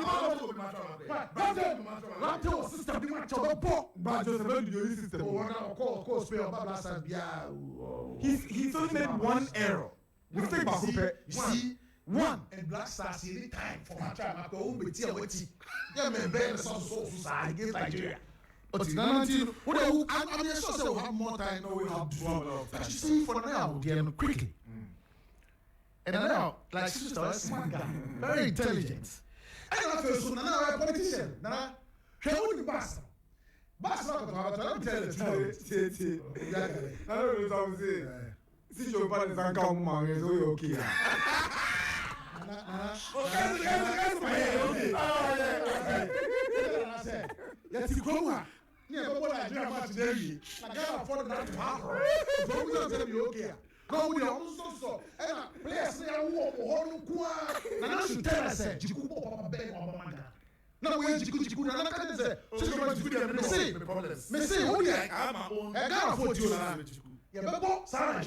Speaker 2: He's only made one error.
Speaker 1: You see, one and Black Stars any time for my trial. I go with Tia. Yeah, man, better so against Nigeria. But I'm sure we'll have more time. No, we have to. But you see, for now, they're quickly. And now, like sister, smart guy, very intelligent. I don't feel so now I'm a politician. Now, she wouldn't bastard. Bastard, let me tell you.
Speaker 2: I don't know what I'm saying. See your parents and come on, it's okay.
Speaker 1: Let's go. Yeah, but what I do about today, I can't afford that to happen. Don't tell me okay. No, we are also so. And players say, I walk or Honu. And I should tell us, Jiku, Papa, Ben, or Manga. Now we have Jiku, and I can't say, Messi, only I can't afford you. Yeah, but Sarah,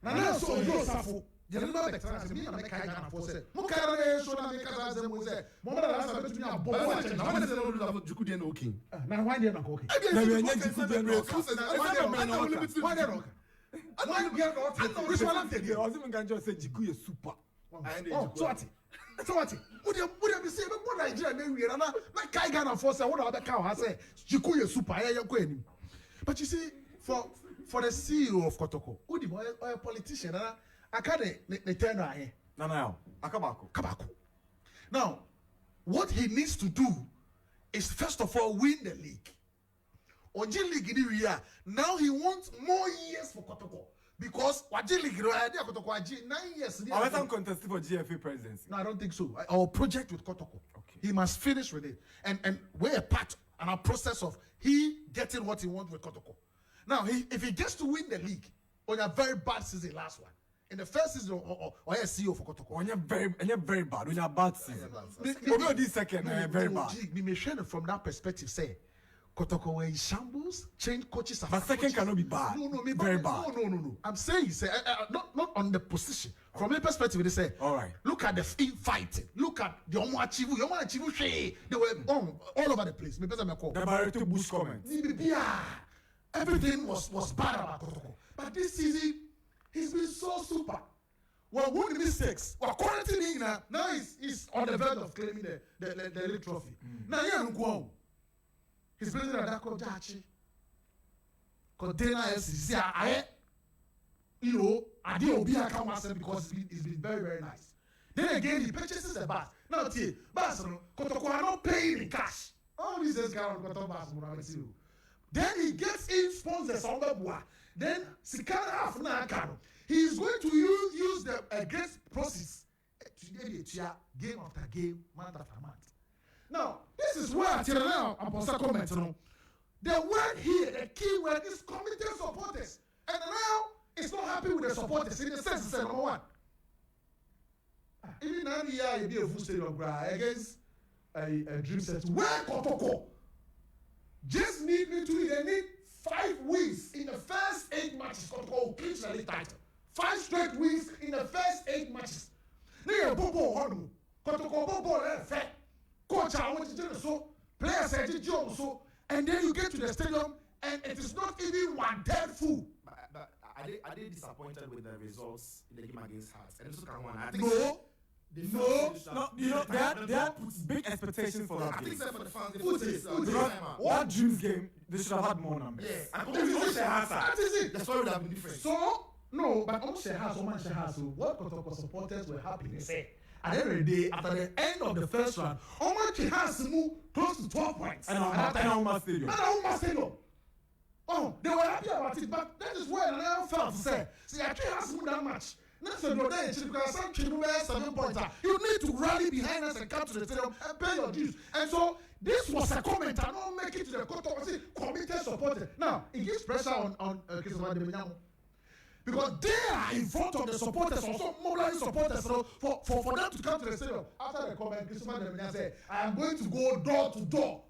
Speaker 1: Nana, so you're Safo. You know the trans me and I can't afford it. Mukara, so I make us as we say, Mama, I bet you are born. I want to know Jukudian Oking. Now, why they're not cooking? Why they're not? I don't get which one I'm taking. I was even going to say Jiku is super. Oh, so what? Would you be saying, what Nigeria maybe? And I can't get a force. What other cow has said? Jiku is super. But you see, for the CEO of Kotoko, who the politician, I can't turn ahead.
Speaker 2: No, Akabako.
Speaker 1: Now, what he needs to do is first of all win the league. Oji league in the year. Now he wants more years for Kotoko. Because Waji league, 9 years.
Speaker 2: I was contesting for GFA presidency.
Speaker 1: No, I don't think so. Our project with Kotoko. Okay. He must finish with it. And we're a part and a process of he getting what he wants with Kotoko. Now, if he gets to win the league on a very bad season, last one, in the first season, or a CEO for Kotoko.
Speaker 2: When you're very bad, when you're a bad season. Over this second, very bad.
Speaker 1: Me may share from that perspective, say, Kotoko were in shambles, change coaches.
Speaker 2: But second cannot be bad.
Speaker 1: No,
Speaker 2: very bad.
Speaker 1: No. I'm saying, say, not on the position. From a perspective, they say,
Speaker 2: all right.
Speaker 1: Look at the fighting. Look at the Omo. They were all over the place.
Speaker 2: The Barreto Bush comments.
Speaker 1: Everything was bad about Kotoko. But this season, he's been so super. Well, one mistakes. Well, quarantining now he's on the verge of claiming the league trophy. Now he ain't go. He's playing Nana Darkwa Gyasi. Container FC. You know, I didn't be a council because it's been very, very nice. Then again, he purchases a bus. Now, bus, Kotoko are not paying in cash. All these guys are going to bus. Then he gets in sponsors on the board. Then Sikana half now he's going to use the great process game after game, month after month. Now, this is where I tell now I'm going to comment. The word here, the key word is committed supporters. And now it's not happy with the supporters. In the sense, it's number one. Even now, you be a full stadium against a dream set. Where Kotoko just need 5 wins in the first 8 matches. Kotoko will clinch the league title. 5 straight wins in the first 8 matches. Now, Bobo, Kotoko Bobo, coach, I want to do so. Players, I did so. And then you get to the stadium, and it is not even 1/3 full.
Speaker 3: But are they disappointed with the results in the game against Hearts? And this I think
Speaker 2: no. You know that puts big expectations for that game.
Speaker 3: I think for the fans,
Speaker 2: what Dreams game, they should have had more numbers.
Speaker 3: Yes, and that is it. The story would have been different.
Speaker 1: So no, but almost what Kotoko supporters were happy to say. At the end of the day, after the end of the first round, Omachi has moved close to 12 points.
Speaker 2: And Homa Stadium.
Speaker 1: Oh, they were happy about it, but that is where I felt to say, see, I can't have moved that much. Next time you're there, because some people 7 points. You need to rally behind us and come to the stadium and pay your dues. And so, this was a comment. I don't make it to the Kotoko committed supporter. Now, it gives pressure on Christopher Deminamo. Because they are in front of the supporters, also mobilizing supporters for them to come to the stadium. After the comment, Christopher Deminamo said, I am going to go door to door.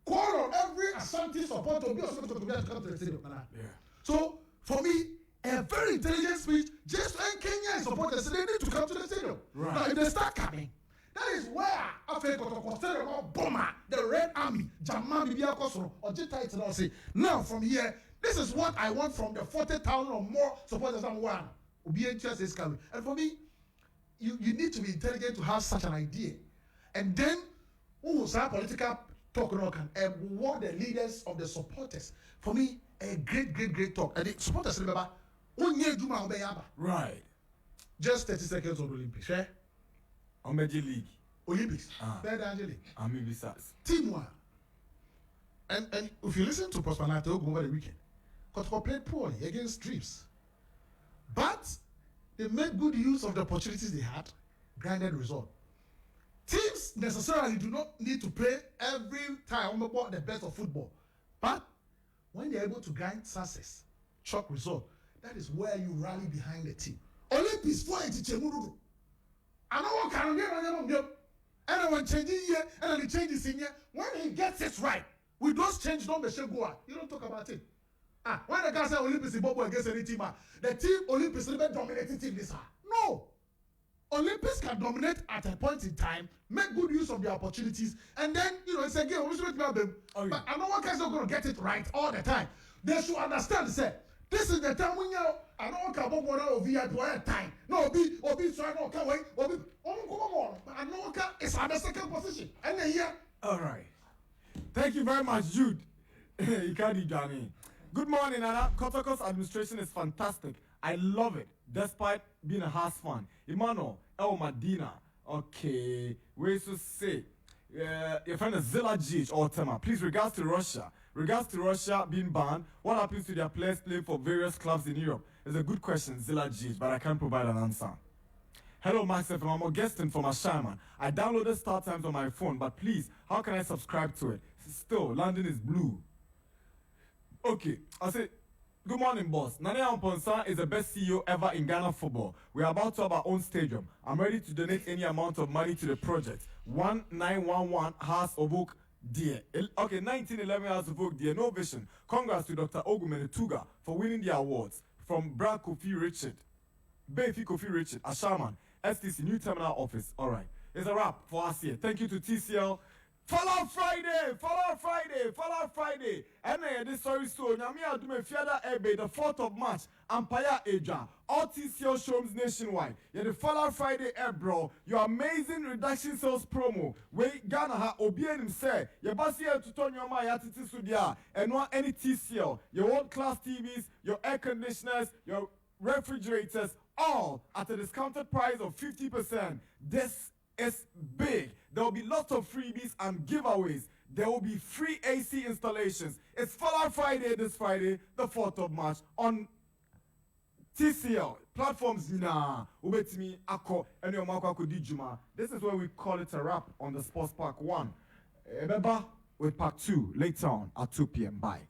Speaker 1: Call on every Ashanti supporter to be also to come to the stadium. Yeah. So, for me, a very intelligent speech just like Kenya supporters, they need to come to the stadium. Right. Now, if they start coming, that is where Africa Kotoko bomber, the Red Army, Jamal Bibiakoso, or Jita say, now from here, this is what I want from the 40,000 or more supporters than one. Obedience is coming. And for me, you need to be intelligent to have such an idea. And then, some political talk and what the leaders of the supporters. For me, a great talk. And the supporters remember,
Speaker 2: right.
Speaker 1: Just 30 seconds on the Olympics. Eh?
Speaker 2: Omeji League.
Speaker 1: Olympics. Third Angelic.
Speaker 2: Maybe SARS.
Speaker 1: Teamwork. And if you listen to Sportspack1 over the weekend, Kotoko played poorly against Dreams. But they made good use of the opportunities they had, grinded result. Teams necessarily do not need to play every time about the best of football. But when they're able to grind success, chalk result, that is where you rally behind the team. Olympics for it to I know what kind of game, and when changing here, and then he changes in here, when he gets it right, with those changes, don't be sure go out. You don't talk about it. When the guy say Olympics is Bobo against any team, the team Olympics is the dominating team this. No. Olympics can dominate at a point in time, make good use of the opportunities, and then, it's a game. But I know one guy's not going to get it right all the time. They should understand, say, this is the time when I know what over time. No, Obi, so I know can wait. Obi, I know what is at the second position. And then here.
Speaker 2: All right. Thank you very much, Jude. Ikadi Johnny. Good morning, Nana. Kotoko's administration is fantastic. I love it, despite being a house fan. Emmanuel El Madina. Okay, where to say? your friend is Zilla GH or Tema. Please, regards to Russia. Regards to Russia being banned, what happens to their players playing for various clubs in Europe? It's a good question, Zilla GH, but I can't provide an answer. Hello, Max FM. I'm a guesting for my shaman. I downloaded Star Times on my phone, but please, how can I subscribe to it? Still, London is blue. Okay, I say, good morning, boss. Nana Darkwa is the best CEO ever in Ghana football. We are about to have our own stadium. I'm ready to donate any amount of money to the project. 1911 House of Oak, dear. Okay, 1911 House of Oak, dear. No vision. Congrats to Dr. Ogumenetuga for winning the awards. From Brad Kofi Richard. Bayfi Kofi Richard, a shaman. STC New Terminal Office. All right. It's a wrap for us here. Thank you to TCL. Fattal Friday. And this sorry so Nyame Aduna Fiada Ebe the 4th of March. Ampaya Eja. All TCL showrooms nationwide. Yeah, the Fattal Friday bro. Your amazing reduction sales promo. Wait, Ghana ha Obien say. Your basi to turn your my attitude sudia. And want any TCL. Your world class TVs, your air conditioners, your refrigerators, all at a discounted price of 50%. This is big. There will be lots of freebies and giveaways. There will be free AC installations. It's Fattal Friday this Friday, the 4th of March on TCL platforms. Ubetimi Ako and your Makako Dijuma. This is where we call it a wrap on the Sportspack 1. Ebeba with part 2 later on at 2 p.m. Bye.